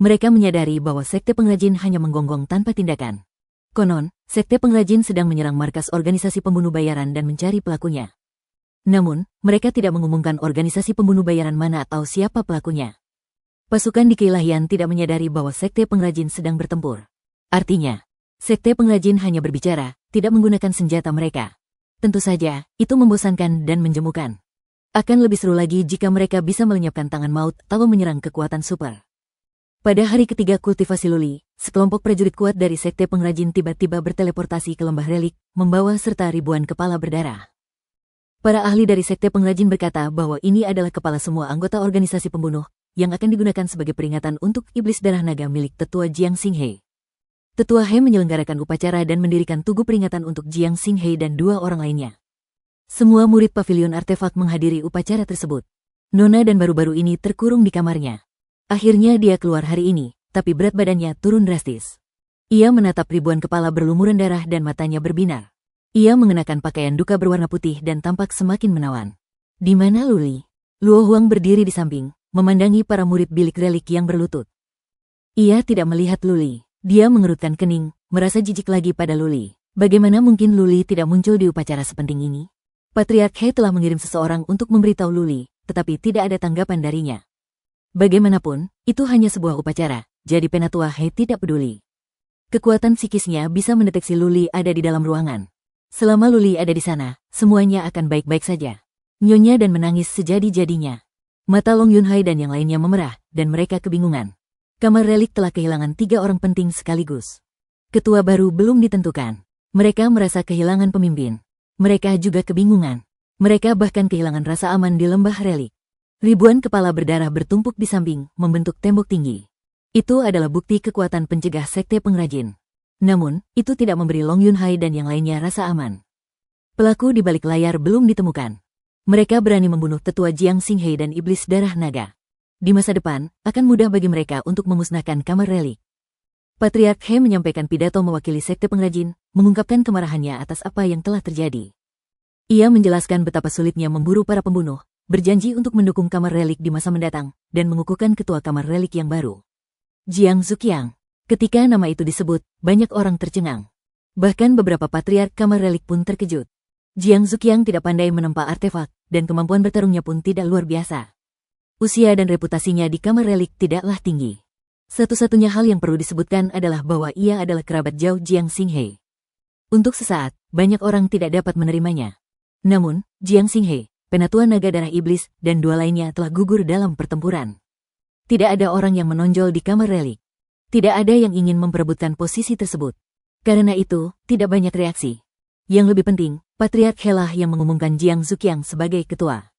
S1: Mereka menyadari bahwa Sekte Pengrajin hanya menggonggong tanpa tindakan. Konon, Sekte Pengrajin sedang menyerang markas organisasi pembunuh bayaran dan mencari pelakunya. Namun, mereka tidak mengumumkan organisasi pembunuh bayaran mana atau siapa pelakunya. Pasukan di keilahian tidak menyadari bahwa Sekte Pengrajin sedang bertempur. Artinya, Sekte Pengrajin hanya berbicara, tidak menggunakan senjata mereka. Tentu saja, itu membosankan dan menjemukan. Akan lebih seru lagi jika mereka bisa melenyapkan tangan maut atau menyerang kekuatan super. Pada hari ketiga kultivasi Luli, sekelompok prajurit kuat dari Sekte Pengrajin tiba-tiba berteleportasi ke lembah relik, membawa serta ribuan kepala berdarah. Para ahli dari Sekte Pengrajin berkata bahwa ini adalah kepala semua anggota organisasi pembunuh, yang akan digunakan sebagai peringatan untuk iblis darah naga milik Tetua Jiang Xinghe. Tetua He menyelenggarakan upacara dan mendirikan tugu peringatan untuk Jiang Xinghe dan 2 orang lainnya. Semua murid pavilion artefak menghadiri upacara tersebut. Nona dan baru-baru ini terkurung di kamarnya. Akhirnya dia keluar hari ini, tapi berat badannya turun drastis. Ia menatap ribuan kepala berlumuran darah dan matanya berbinar. Ia mengenakan pakaian duka berwarna putih dan tampak semakin menawan. Di mana Luli? Luo Huang berdiri di samping, memandangi para murid bilik relik yang berlutut. Ia tidak melihat Luli. Dia mengerutkan kening, merasa jijik lagi pada Luli. Bagaimana mungkin Luli tidak muncul di upacara sepenting ini? Patriark He telah mengirim seseorang untuk memberitahu Luli, tetapi tidak ada tanggapan darinya. Bagaimanapun, itu hanya sebuah upacara, jadi Penatua He tidak peduli. Kekuatan psikisnya bisa mendeteksi Luli ada di dalam ruangan. Selama Luli ada di sana, semuanya akan baik-baik saja. Nyonya dan menangis sejadi-jadinya. Mata Long Yunhai dan yang lainnya memerah, dan mereka kebingungan. Kamar relik telah kehilangan 3 orang penting sekaligus. Ketua baru belum ditentukan. Mereka merasa kehilangan pemimpin. Mereka juga kebingungan. Mereka bahkan kehilangan rasa aman di lembah relik. Ribuan kepala berdarah bertumpuk di samping, membentuk tembok tinggi. Itu adalah bukti kekuatan pencegah Sekte Pengrajin. Namun, itu tidak memberi Long Yunhai dan yang lainnya rasa aman. Pelaku di balik layar belum ditemukan. Mereka berani membunuh Tetua Jiang Xinghe dan Iblis Darah Naga. Di masa depan, akan mudah bagi mereka untuk memusnahkan kamar relik. Patriark He menyampaikan pidato mewakili Sekte Pengrajin, mengungkapkan kemarahannya atas apa yang telah terjadi. Ia menjelaskan betapa sulitnya memburu para pembunuh, berjanji untuk mendukung kamar relik di masa mendatang, dan mengukuhkan ketua kamar relik yang baru. Jiang Zuqiang. Ketika nama itu disebut, banyak orang tercengang. Bahkan beberapa patriark kamar relik pun terkejut. Jiang Zuqiang tidak pandai menempa artefak, dan kemampuan bertarungnya pun tidak luar biasa. Usia dan reputasinya di kamar relik tidaklah tinggi. Satu-satunya hal yang perlu disebutkan adalah bahwa ia adalah kerabat jauh Jiang Xinghe. Untuk sesaat, banyak orang tidak dapat menerimanya. Namun, Jiang Xinghe, Penatua Naga Darah Iblis, dan 2 lainnya telah gugur dalam pertempuran. Tidak ada orang yang menonjol di kamar relik. Tidak ada yang ingin memperebutkan posisi tersebut. Karena itu, tidak banyak reaksi. Yang lebih penting, Patriark He lah yang mengumumkan Jiang Zuqiang sebagai ketua.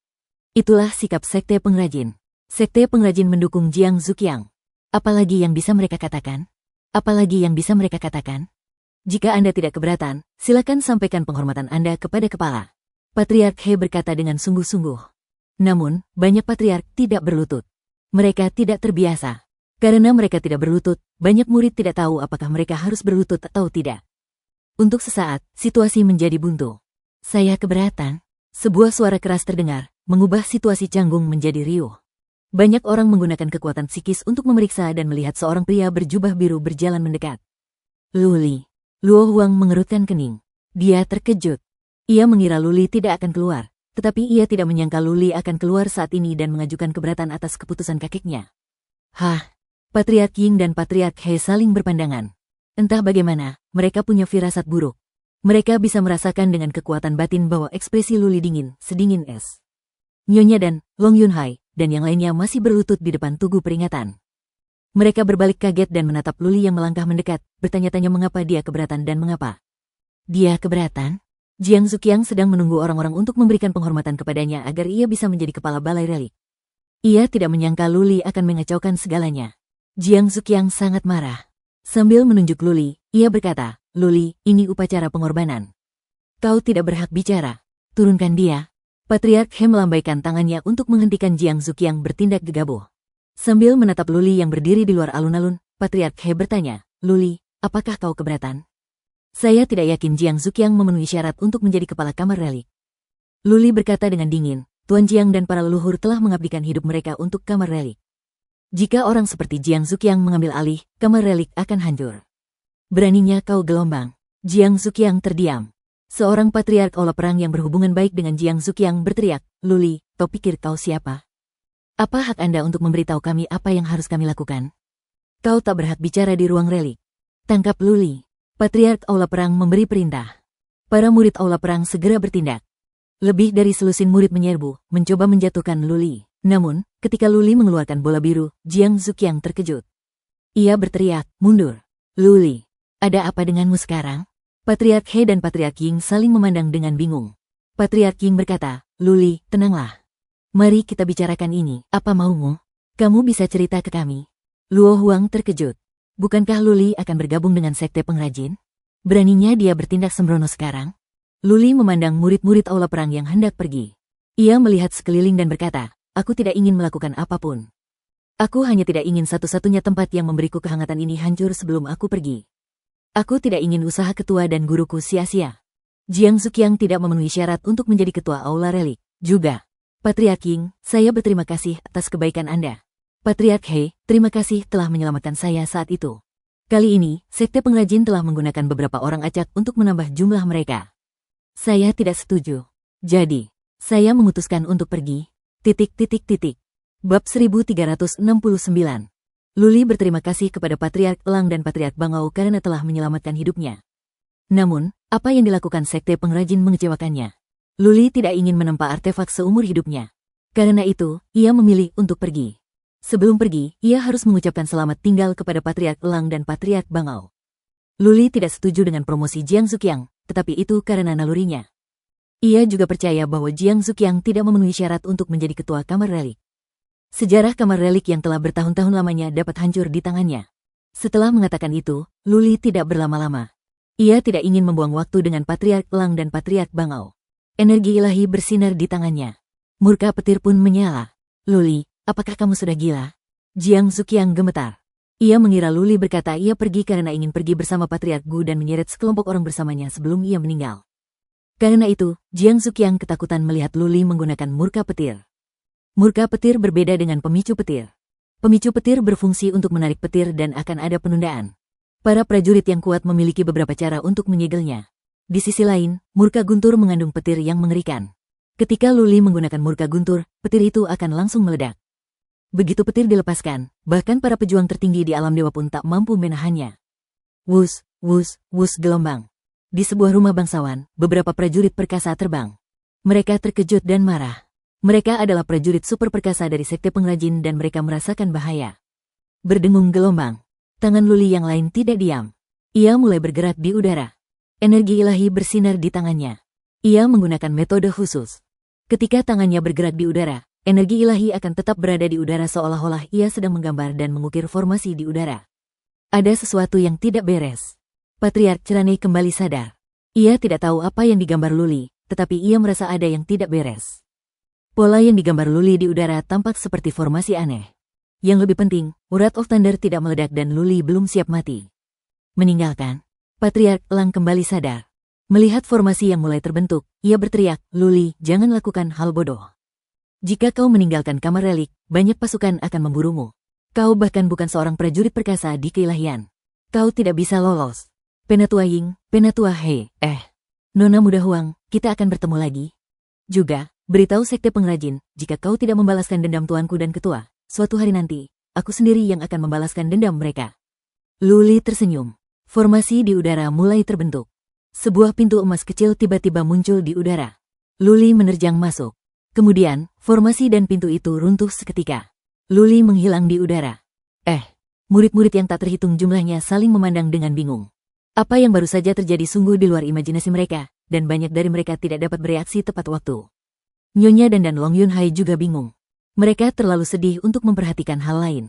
S1: Itulah sikap Sekte Pengrajin. Sekte Pengrajin mendukung Jiang Zuqiang. Apalagi yang bisa mereka katakan? Apalagi yang bisa mereka katakan? Jika Anda tidak keberatan, silakan sampaikan penghormatan Anda kepada kepala. Patriark He berkata dengan sungguh-sungguh. Namun, banyak patriark tidak berlutut. Mereka tidak terbiasa. Karena mereka tidak berlutut, banyak murid tidak tahu apakah mereka harus berlutut atau tidak. Untuk sesaat, situasi menjadi buntu. Saya keberatan. Sebuah suara keras terdengar, mengubah situasi canggung menjadi riuh. Banyak orang menggunakan kekuatan psikis untuk memeriksa dan melihat seorang pria berjubah biru berjalan mendekat. Luli. Luo Huang mengerutkan kening. Dia terkejut. Ia mengira Luli tidak akan keluar, tetapi ia tidak menyangka Luli akan keluar saat ini dan mengajukan keberatan atas keputusan kakeknya. Hah? Patriark Ying dan Patriark He saling berpandangan. Entah bagaimana, mereka punya firasat buruk. Mereka bisa merasakan dengan kekuatan batin bahwa ekspresi Luli dingin, sedingin es. Nyonya dan Long Yunhai, dan yang lainnya masih berlutut di depan tugu peringatan. Mereka berbalik kaget dan menatap Luli yang melangkah mendekat, bertanya-tanya mengapa dia keberatan dan mengapa. Dia keberatan? Jiang Zuqiang sedang menunggu orang-orang untuk memberikan penghormatan kepadanya agar ia bisa menjadi kepala balai relik. Ia tidak menyangka Luli akan mengacaukan segalanya. Jiang Zuqiang sangat marah. Sambil menunjuk Luli, ia berkata, "Luli, ini upacara pengorbanan. Kau tidak berhak bicara. Turunkan dia." Patriark He melambaikan tangannya untuk menghentikan Jiang Zuqiang bertindak gegabah. Sambil menatap Luli yang berdiri di luar alun-alun, Patriark He bertanya, "Luli, apakah kau keberatan?" "Saya tidak yakin Jiang Zuqiang memenuhi syarat untuk menjadi kepala kamar relik." Luli berkata dengan dingin, "Tuan Jiang dan para leluhur telah mengabdikan hidup mereka untuk kamar relik. Jika orang seperti Jiang Zuqiang mengambil alih, kamar relik akan hancur. Beraninya kau gelombang." Jiang Zuqiang terdiam. Seorang patriark aula perang yang berhubungan baik dengan Jiang Zuqiang berteriak, "Luli, kau pikir kau siapa? Apa hak Anda untuk memberitahu kami apa yang harus kami lakukan? Kau tak berhak bicara di ruang relik." "Tangkap Luli." Patriark aula perang memberi perintah. Para murid aula perang segera bertindak. Lebih dari selusin murid menyerbu, mencoba menjatuhkan Luli. Namun, ketika Luli mengeluarkan bola biru, Jiang Zuqiang terkejut. Ia berteriak, "Mundur. Luli, ada apa denganmu sekarang?" Patriark He dan Patriark Ying saling memandang dengan bingung. Patriark Ying berkata, "Luli, tenanglah. Mari kita bicarakan ini. Apa maumu? Kamu bisa cerita ke kami." Luo Huang terkejut. Bukankah Luli akan bergabung dengan sekte pengrajin? Beraninya dia bertindak sembrono sekarang? Luli memandang murid-murid aula perang yang hendak pergi. Ia melihat sekeliling dan berkata, "Aku tidak ingin melakukan apapun. Aku hanya tidak ingin satu-satunya tempat yang memberiku kehangatan ini hancur sebelum aku pergi. Aku tidak ingin usaha ketua dan guruku sia-sia." Jiang Zuqiang tidak memenuhi syarat untuk menjadi ketua aula relik. Juga, Patriark Ying, saya berterima kasih atas kebaikan Anda. Patriark He, terima kasih telah menyelamatkan saya saat itu. Kali ini, sekte pengrajin telah menggunakan beberapa orang acak untuk menambah jumlah mereka. Saya tidak setuju. Jadi, saya memutuskan untuk pergi. Bab 1369. Luli berterima kasih kepada Patriark Elang dan Patriark Bangau karena telah menyelamatkan hidupnya. Namun, apa yang dilakukan sekte pengrajin mengecewakannya. Luli tidak ingin menempa artefak seumur hidupnya. Karena itu, ia memilih untuk pergi. Sebelum pergi, ia harus mengucapkan selamat tinggal kepada Patriark Elang dan Patriark Bangau. Luli tidak setuju dengan promosi Jiang Zuqiang, tetapi itu karena nalurinya. Ia juga percaya bahwa Jiang Zuqiang tidak memenuhi syarat untuk menjadi ketua kamar relik. Sejarah kamar relik yang telah bertahun-tahun lamanya dapat hancur di tangannya. Setelah mengatakan itu, Luli tidak berlama-lama. Ia tidak ingin membuang waktu dengan Patriark Elang dan Patriark Bangau. Energi ilahi bersinar di tangannya. Murka petir pun menyala. "Luli, apakah kamu sudah gila?" Jiang Zuqiang gemetar. Ia mengira Luli berkata ia pergi karena ingin pergi bersama Patriark Gu dan menyeret sekelompok orang bersamanya sebelum ia meninggal. Karena itu, Jiang Zuqiang ketakutan melihat Luli menggunakan murka petir. Murka petir berbeda dengan pemicu petir. Pemicu petir berfungsi untuk menarik petir dan akan ada penundaan. Para prajurit yang kuat memiliki beberapa cara untuk menyegelnya. Di sisi lain, murka guntur mengandung petir yang mengerikan. Ketika Luli menggunakan murka guntur, petir itu akan langsung meledak. Begitu petir dilepaskan, bahkan para pejuang tertinggi di alam dewa pun tak mampu menahannya. Wus, wus, wus gelombang. Di sebuah rumah bangsawan, beberapa prajurit perkasa terbang. Mereka terkejut dan marah. Mereka adalah prajurit super perkasa dari sekte pengrajin dan mereka merasakan bahaya. Berdengung gelombang. Tangan Luli yang lain tidak diam. Ia mulai bergerak di udara. Energi ilahi bersinar di tangannya. Ia menggunakan metode khusus. Ketika tangannya bergerak di udara, energi ilahi akan tetap berada di udara seolah-olah ia sedang menggambar dan mengukir formasi di udara. Ada sesuatu yang tidak beres. Patriark Cerane kembali sadar. Ia tidak tahu apa yang digambar Luli, tetapi ia merasa ada yang tidak beres. Pola yang digambar Luli di udara tampak seperti formasi aneh. Yang lebih penting, Wrath of Thunder tidak meledak dan Luli belum siap mati. Meninggalkan. Patriark Elang kembali sadar. Melihat formasi yang mulai terbentuk, ia berteriak, "Luli, jangan lakukan hal bodoh. Jika kau meninggalkan kamar relik, banyak pasukan akan memburumu. Kau bahkan bukan seorang prajurit perkasa di keilahian. Kau tidak bisa lolos." "Penatua Ying, Penatua He, Nona Muda Huang, kita akan bertemu lagi. Juga, beritahu sekte pengrajin, jika kau tidak membalaskan dendam tuanku dan ketua, suatu hari nanti, aku sendiri yang akan membalaskan dendam mereka." Luli tersenyum. Formasi di udara mulai terbentuk. Sebuah pintu emas kecil tiba-tiba muncul di udara. Luli menerjang masuk. Kemudian, formasi dan pintu itu runtuh seketika. Luli menghilang di udara. Murid-murid yang tak terhitung jumlahnya saling memandang dengan bingung. Apa yang baru saja terjadi sungguh di luar imajinasi mereka, dan banyak dari mereka tidak dapat bereaksi tepat waktu. Nyonya dan Long Yun Hai juga bingung. Mereka terlalu sedih untuk memperhatikan hal lain.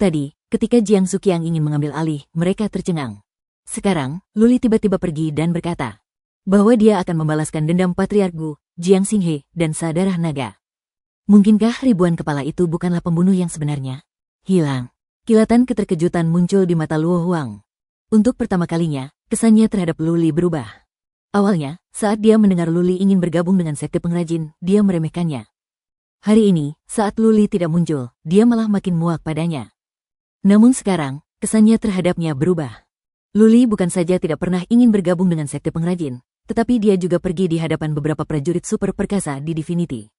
S1: Tadi, ketika Jiang Suqiang ingin mengambil alih, mereka tercengang. Sekarang, Luli tiba-tiba pergi dan berkata bahwa dia akan membalaskan dendam Patriark Gu, Jiang Xinghe, dan Sadarah Naga. Mungkinkah ribuan kepala itu bukanlah pembunuh yang sebenarnya? Hilang. Kilatan keterkejutan muncul di mata Luo Huang. Untuk pertama kalinya, kesannya terhadap Luli berubah. Awalnya, saat dia mendengar Luli ingin bergabung dengan sekte pengrajin, dia meremehkannya. Hari ini, saat Luli tidak muncul, dia malah makin muak padanya. Namun sekarang, kesannya terhadapnya berubah. Luli bukan saja tidak pernah ingin bergabung dengan sekte pengrajin, tetapi dia juga pergi di hadapan beberapa prajurit super perkasa di Divinity.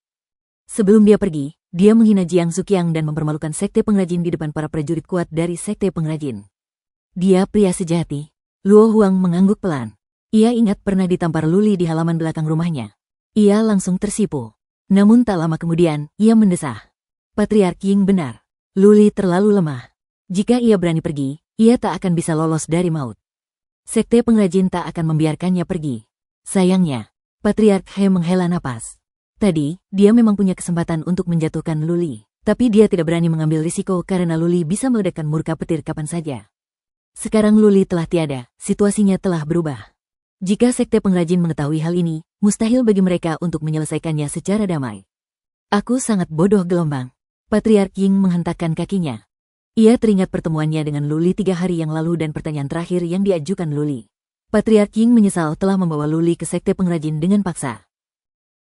S1: Sebelum dia pergi, dia menghina Jiang Suqiang dan mempermalukan sekte pengrajin di depan para prajurit kuat dari sekte pengrajin. Dia pria sejati. Luo Huang mengangguk pelan. Ia ingat pernah ditampar Luli di halaman belakang rumahnya. Ia langsung tersipu. Namun tak lama kemudian, ia mendesah. Patriark Ying benar. Luli terlalu lemah. Jika ia berani pergi, ia tak akan bisa lolos dari maut. Sekte pengrajin tak akan membiarkannya pergi. Sayangnya, Patriark He menghela napas. Tadi, dia memang punya kesempatan untuk menjatuhkan Luli. Tapi dia tidak berani mengambil risiko karena Luli bisa meledakkan murka petir kapan saja. Sekarang Luli telah tiada, situasinya telah berubah. Jika sekte pengrajin mengetahui hal ini, mustahil bagi mereka untuk menyelesaikannya secara damai. Aku sangat bodoh gelombang. Patriark Ying menghentakkan kakinya. Ia teringat pertemuannya dengan Luli 3 hari yang lalu dan pertanyaan terakhir yang diajukan Luli. Patriark Ying menyesal telah membawa Luli ke sekte pengrajin dengan paksa.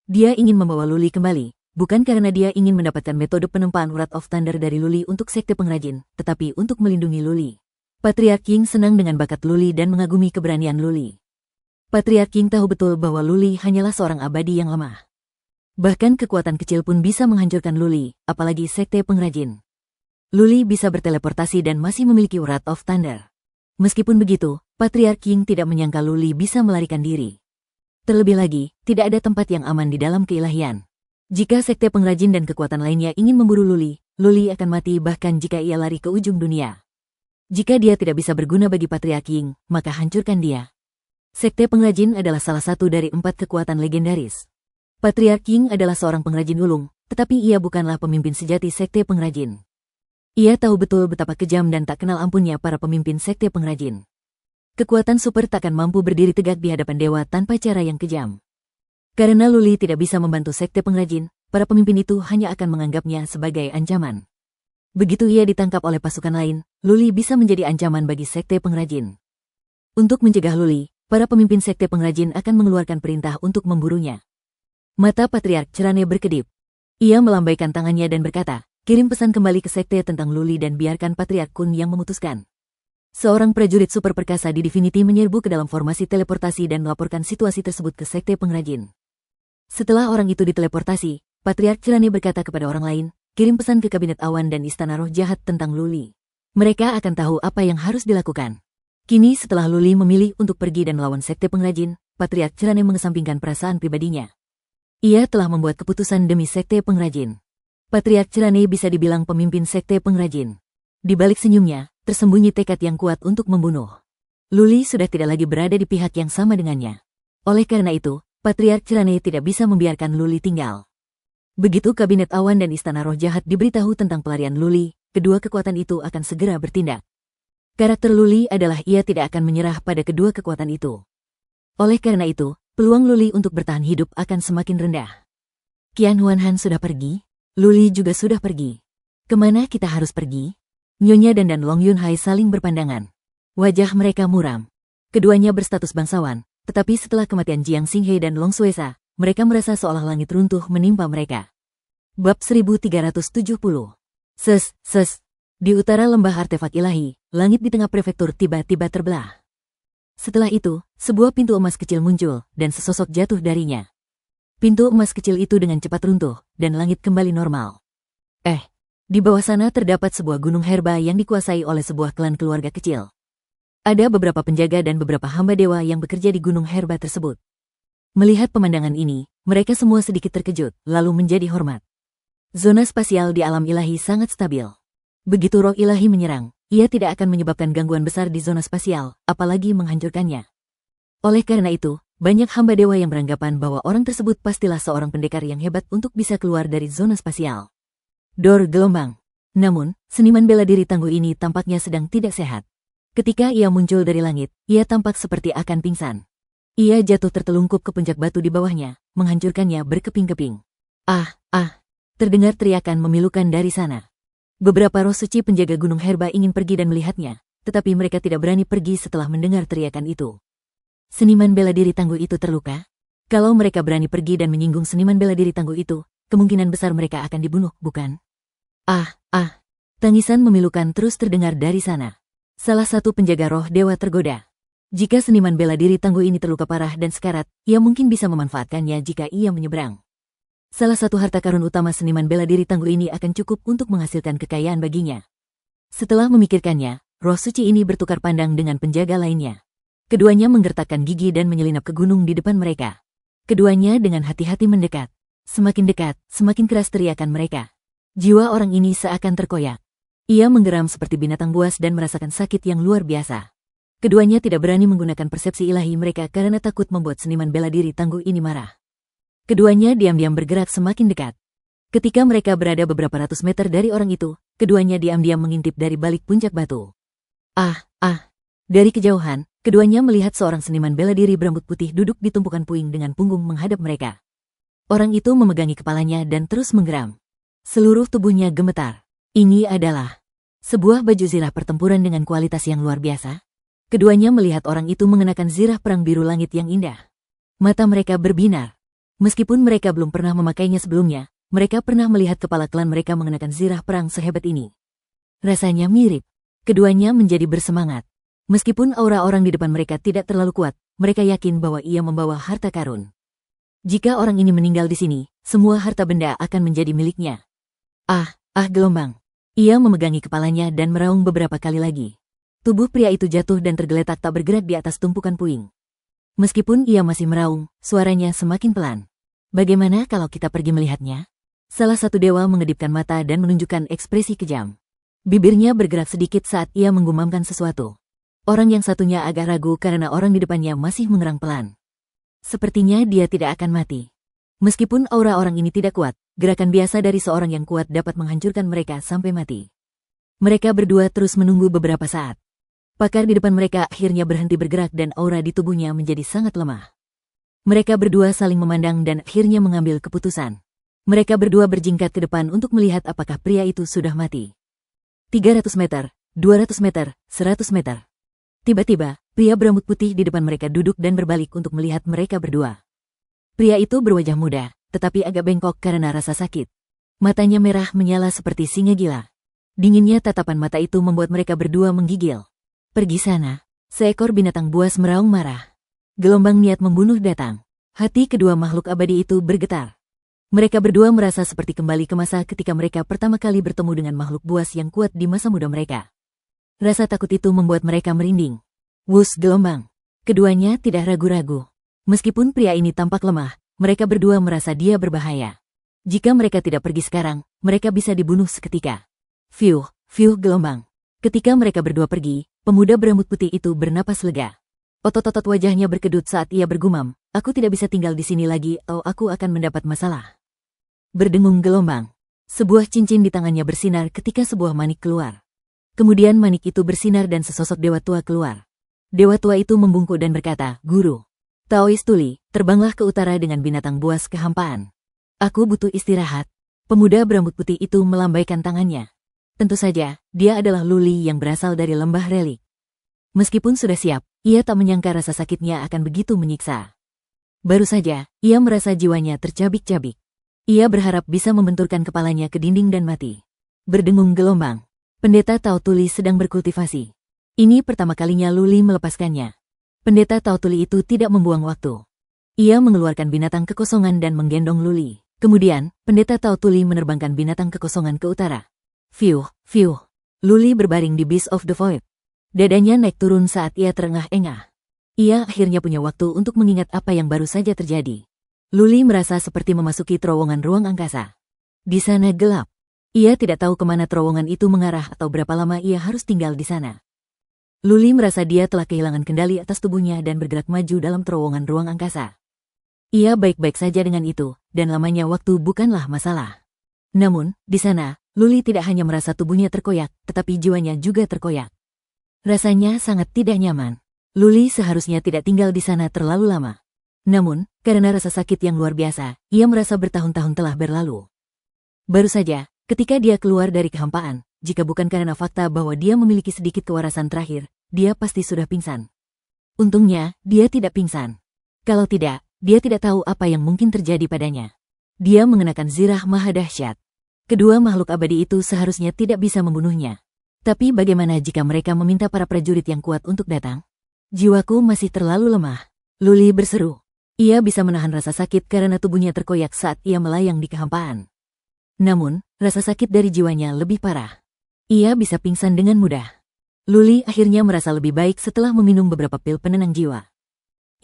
S1: Dia ingin membawa Luli kembali, bukan karena dia ingin mendapatkan metode penempaan Wrath of Thunder dari Luli untuk sekte pengrajin, tetapi untuk melindungi Luli. Patriark Ying senang dengan bakat Luli dan mengagumi keberanian Luli. Patriark Ying tahu betul bahwa Luli hanyalah seorang abadi yang lemah. Bahkan kekuatan kecil pun bisa menghancurkan Luli, apalagi sekte pengrajin. Luli bisa berteleportasi dan masih memiliki Wrath of Thunder. Meskipun begitu, Patriark Ying tidak menyangka Luli bisa melarikan diri. Terlebih lagi, tidak ada tempat yang aman di dalam keilahian. Jika sekte pengrajin dan kekuatan lainnya ingin memburu Luli, Luli akan mati bahkan jika ia lari ke ujung dunia. Jika dia tidak bisa berguna bagi Patriark Ying, maka hancurkan dia. Sekte pengrajin adalah salah satu dari 4 kekuatan legendaris. Patriark Ying adalah seorang pengrajin ulung, tetapi ia bukanlah pemimpin sejati sekte pengrajin. Ia tahu betul betapa kejam dan tak kenal ampunnya para pemimpin sekte pengrajin. Kekuatan super takkan mampu berdiri tegak di hadapan dewa tanpa cara yang kejam. Karena Luli tidak bisa membantu sekte pengrajin, para pemimpin itu hanya akan menganggapnya sebagai ancaman. Begitu ia ditangkap oleh pasukan lain, Luli bisa menjadi ancaman bagi sekte pengrajin. Untuk mencegah Luli, para pemimpin sekte pengrajin akan mengeluarkan perintah untuk memburunya. Mata Patriark Cerane berkedip. Ia melambaikan tangannya dan berkata, kirim pesan kembali ke sekte tentang Luli dan biarkan Patriark Kun yang memutuskan. Seorang prajurit super perkasa di Divinity menyerbu ke dalam formasi teleportasi dan melaporkan situasi tersebut ke sekte pengrajin. Setelah orang itu diteleportasi, Patriark Cerane berkata kepada orang lain, kirim pesan ke Kabinet Awan dan Istana Roh Jahat tentang Luli. Mereka akan tahu apa yang harus dilakukan. Kini setelah Luli memilih untuk pergi dan melawan sekte pengrajin, Patriark Cerane mengesampingkan perasaan pribadinya. Ia telah membuat keputusan demi sekte pengrajin. Patriark Cerane bisa dibilang pemimpin sekte pengrajin. Di balik senyumnya, tersembunyi tekad yang kuat untuk membunuh. Luli sudah tidak lagi berada di pihak yang sama dengannya. Oleh karena itu, Patriark Cerane tidak bisa membiarkan Luli tinggal. Begitu Kabinet Awan dan Istana Roh Jahat diberitahu tentang pelarian Luli, kedua kekuatan itu akan segera bertindak. Karakter Luli adalah ia tidak akan menyerah pada kedua kekuatan itu. Oleh karena itu, peluang Luli untuk bertahan hidup akan semakin rendah. Qian Huanhan sudah pergi? Luli juga sudah pergi. Kemana kita harus pergi? Nyonya dan Long Yunhai saling berpandangan. Wajah mereka muram. Keduanya berstatus bangsawan, tetapi setelah kematian Jiang Xinghe dan Long Suesa, mereka merasa seolah langit runtuh menimpa mereka. Bab 1370. Di utara lembah artefak ilahi, langit di tengah prefektur tiba-tiba terbelah. Setelah itu, sebuah pintu emas kecil muncul, dan sesosok jatuh darinya. Pintu emas kecil itu dengan cepat runtuh, dan langit kembali normal. Di bawah sana terdapat sebuah gunung herba yang dikuasai oleh sebuah klan keluarga kecil. Ada beberapa penjaga dan beberapa hamba dewa yang bekerja di gunung herba tersebut. Melihat pemandangan ini, mereka semua sedikit terkejut, lalu menjadi hormat. Zona spasial di alam ilahi sangat stabil. Begitu roh ilahi menyerang, ia tidak akan menyebabkan gangguan besar di zona spasial, apalagi menghancurkannya. Oleh karena itu, banyak hamba dewa yang beranggapan bahwa orang tersebut pastilah seorang pendekar yang hebat untuk bisa keluar dari zona spasial. Dor gelombang. Namun, seniman bela diri tangguh ini tampaknya sedang tidak sehat. Ketika ia muncul dari langit, ia tampak seperti akan pingsan. Ia jatuh tertelungkup ke puncak batu di bawahnya, menghancurkannya berkeping-keping. Ah, ah! Terdengar teriakan memilukan dari sana. Beberapa roh suci penjaga Gunung Herba ingin pergi dan melihatnya, tetapi mereka tidak berani pergi setelah mendengar teriakan itu. Seniman bela diri tangguh itu terluka? Kalau mereka berani pergi dan menyinggung seniman bela diri tangguh itu, kemungkinan besar mereka akan dibunuh, bukan? Ah, ah! Tangisan memilukan terus terdengar dari sana. Salah satu penjaga roh dewa tergoda. Jika seniman bela diri tangguh ini terluka parah dan sekarat, ia mungkin bisa memanfaatkannya jika ia menyeberang. Salah satu harta karun utama seniman bela diri tangguh ini akan cukup untuk menghasilkan kekayaan baginya. Setelah memikirkannya, roh suci ini bertukar pandang dengan penjaga lainnya. Keduanya menggertakkan gigi dan menyelinap ke gunung di depan mereka. Keduanya dengan hati-hati mendekat. Semakin dekat, semakin keras teriakan mereka. Jiwa orang ini seakan terkoyak. Ia menggeram seperti binatang buas dan merasakan sakit yang luar biasa. Keduanya tidak berani menggunakan persepsi ilahi mereka karena takut membuat seniman bela diri tangguh ini marah. Keduanya diam-diam bergerak semakin dekat. Ketika mereka berada beberapa ratus meter dari orang itu, keduanya diam-diam mengintip dari balik puncak batu. Ah, ah! Dari kejauhan, keduanya melihat seorang seniman bela diri berambut putih duduk di tumpukan puing dengan punggung menghadap mereka. Orang itu memegangi kepalanya dan terus menggeram. Seluruh tubuhnya gemetar. Ini adalah sebuah baju zirah pertempuran dengan kualitas yang luar biasa. Keduanya melihat orang itu mengenakan zirah perang biru langit yang indah. Mata mereka berbinar. Meskipun mereka belum pernah memakainya sebelumnya, mereka pernah melihat kepala klan mereka mengenakan zirah perang sehebat ini. Rasanya mirip. Keduanya menjadi bersemangat. Meskipun aura orang di depan mereka tidak terlalu kuat, mereka yakin bahwa ia membawa harta karun. Jika orang ini meninggal di sini, semua harta benda akan menjadi miliknya. Ah, ah gelombang. Ia memegangi kepalanya dan meraung beberapa kali lagi. Tubuh pria itu jatuh dan tergeletak tak bergerak di atas tumpukan puing. Meskipun ia masih meraung, suaranya semakin pelan. Bagaimana kalau kita pergi melihatnya? Salah satu dewa mengedipkan mata dan menunjukkan ekspresi kejam. Bibirnya bergerak sedikit saat ia menggumamkan sesuatu. Orang yang satunya agak ragu karena orang di depannya masih mengerang pelan. Sepertinya dia tidak akan mati. Meskipun aura orang ini tidak kuat, gerakan biasa dari seorang yang kuat dapat menghancurkan mereka sampai mati. Mereka berdua terus menunggu beberapa saat. Pakar di depan mereka akhirnya berhenti bergerak dan aura di tubuhnya menjadi sangat lemah. Mereka berdua saling memandang dan akhirnya mengambil keputusan. Mereka berdua berjingkat ke depan untuk melihat apakah pria itu sudah mati. 300 meter, 200 meter, 100 meter. Tiba-tiba, pria berambut putih di depan mereka duduk dan berbalik untuk melihat mereka berdua. Pria itu berwajah muda, tetapi agak bengkok karena rasa sakit. Matanya merah menyala seperti singa gila. Dinginnya tatapan mata itu membuat mereka berdua menggigil. Pergi sana. Seekor binatang buas meraung marah. Gelombang niat membunuh datang. Hati kedua makhluk abadi itu bergetar. Mereka berdua merasa seperti kembali ke masa ketika mereka pertama kali bertemu dengan makhluk buas yang kuat di masa muda mereka. Rasa takut itu membuat mereka merinding. Wus gelombang. Keduanya tidak ragu-ragu. Meskipun pria ini tampak lemah, mereka berdua merasa dia berbahaya. Jika mereka tidak pergi sekarang, mereka bisa dibunuh seketika. Fiuh, fiuh gelombang. Ketika mereka berdua pergi, pemuda berambut putih itu bernapas lega. Otot-otot wajahnya berkedut saat ia bergumam, aku tidak bisa tinggal di sini lagi atau aku akan mendapat masalah. Berdengung gelombang. Sebuah cincin di tangannya bersinar ketika sebuah manik keluar. Kemudian manik itu bersinar dan sesosok dewa tua keluar. Dewa tua itu membungkuk dan berkata, Guru. Taois Tuli, terbanglah ke utara dengan binatang buas kehampaan. Aku butuh istirahat. Pemuda berambut putih itu melambaikan tangannya. Tentu saja, dia adalah Luli yang berasal dari lembah relik. Meskipun sudah siap, ia tak menyangka rasa sakitnya akan begitu menyiksa. Baru saja, ia merasa jiwanya tercabik-cabik. Ia berharap bisa membenturkan kepalanya ke dinding dan mati. Berdengung gelombang. Pendeta Tao Tuli sedang berkultivasi. Ini pertama kalinya Luli melepaskannya. Pendeta Tao Tuli itu tidak membuang waktu. Ia mengeluarkan binatang kekosongan dan menggendong Luli. Kemudian, pendeta Tao Tuli menerbangkan binatang kekosongan ke utara. Fiuh, fiuh. Luli berbaring di Beast of the Void. Dadanya naik turun saat ia terengah-engah. Ia akhirnya punya waktu untuk mengingat apa yang baru saja terjadi. Luli merasa seperti memasuki terowongan ruang angkasa. Di sana gelap. Ia tidak tahu kemana terowongan itu mengarah atau berapa lama ia harus tinggal di sana. Luli merasa dia telah kehilangan kendali atas tubuhnya dan bergerak maju dalam terowongan ruang angkasa. Ia baik-baik saja dengan itu, dan lamanya waktu bukanlah masalah. Namun, di sana, Luli tidak hanya merasa tubuhnya terkoyak, tetapi jiwanya juga terkoyak. Rasanya sangat tidak nyaman. Luli seharusnya tidak tinggal di sana terlalu lama. Namun, karena rasa sakit yang luar biasa, ia merasa bertahun-tahun telah berlalu. Baru saja, ketika dia keluar dari kehampaan, jika bukan karena fakta bahwa dia memiliki sedikit kewarasan terakhir, dia pasti sudah pingsan. Untungnya, dia tidak pingsan. Kalau tidak, dia tidak tahu apa yang mungkin terjadi padanya. Dia mengenakan zirah maha dahsyat. Kedua makhluk abadi itu seharusnya tidak bisa membunuhnya. Tapi bagaimana jika mereka meminta para prajurit yang kuat untuk datang? Jiwaku masih terlalu lemah. Luli berseru. Ia bisa menahan rasa sakit karena tubuhnya terkoyak saat ia melayang di kehampaan. Namun, rasa sakit dari jiwanya lebih parah. Ia bisa pingsan dengan mudah. Luli akhirnya merasa lebih baik setelah meminum beberapa pil penenang jiwa.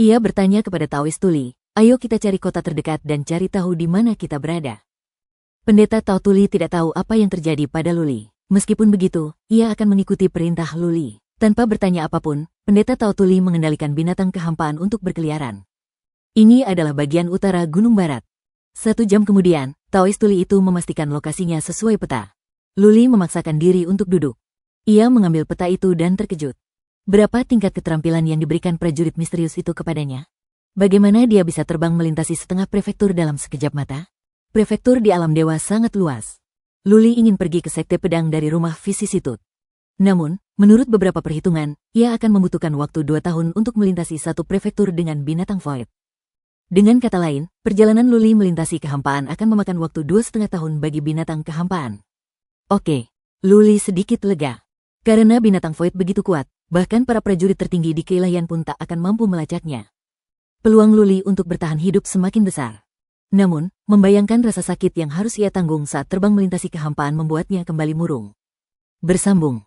S1: Ia bertanya kepada Taois Tuli, ayo kita cari kota terdekat dan cari tahu di mana kita berada. Pendeta Tao Tuli tidak tahu apa yang terjadi pada Luli. Meskipun begitu, ia akan mengikuti perintah Luli. Tanpa bertanya apapun, pendeta Tao Tuli mengendalikan binatang kehampaan untuk berkeliaran. Ini adalah bagian utara Gunung Barat. 1 jam kemudian, Taois Tuli itu memastikan lokasinya sesuai peta. Luli memaksakan diri untuk duduk. Ia mengambil peta itu dan terkejut. Berapa tingkat keterampilan yang diberikan prajurit misterius itu kepadanya? Bagaimana dia bisa terbang melintasi setengah prefektur dalam sekejap mata? Prefektur di alam dewa sangat luas. Luli ingin pergi ke sekte pedang dari rumah Vicisitude. Namun, menurut beberapa perhitungan, ia akan membutuhkan waktu 2 tahun untuk melintasi satu prefektur dengan binatang void. Dengan kata lain, perjalanan Luli melintasi kehampaan akan memakan waktu 2,5 tahun bagi binatang kehampaan. Oke, Luli sedikit lega. Karena binatang void begitu kuat, bahkan para prajurit tertinggi di keilahian pun tak akan mampu melacaknya. Peluang Luli untuk bertahan hidup semakin besar. Namun, membayangkan rasa sakit yang harus ia tanggung saat terbang melintasi kehampaan membuatnya kembali murung. Bersambung.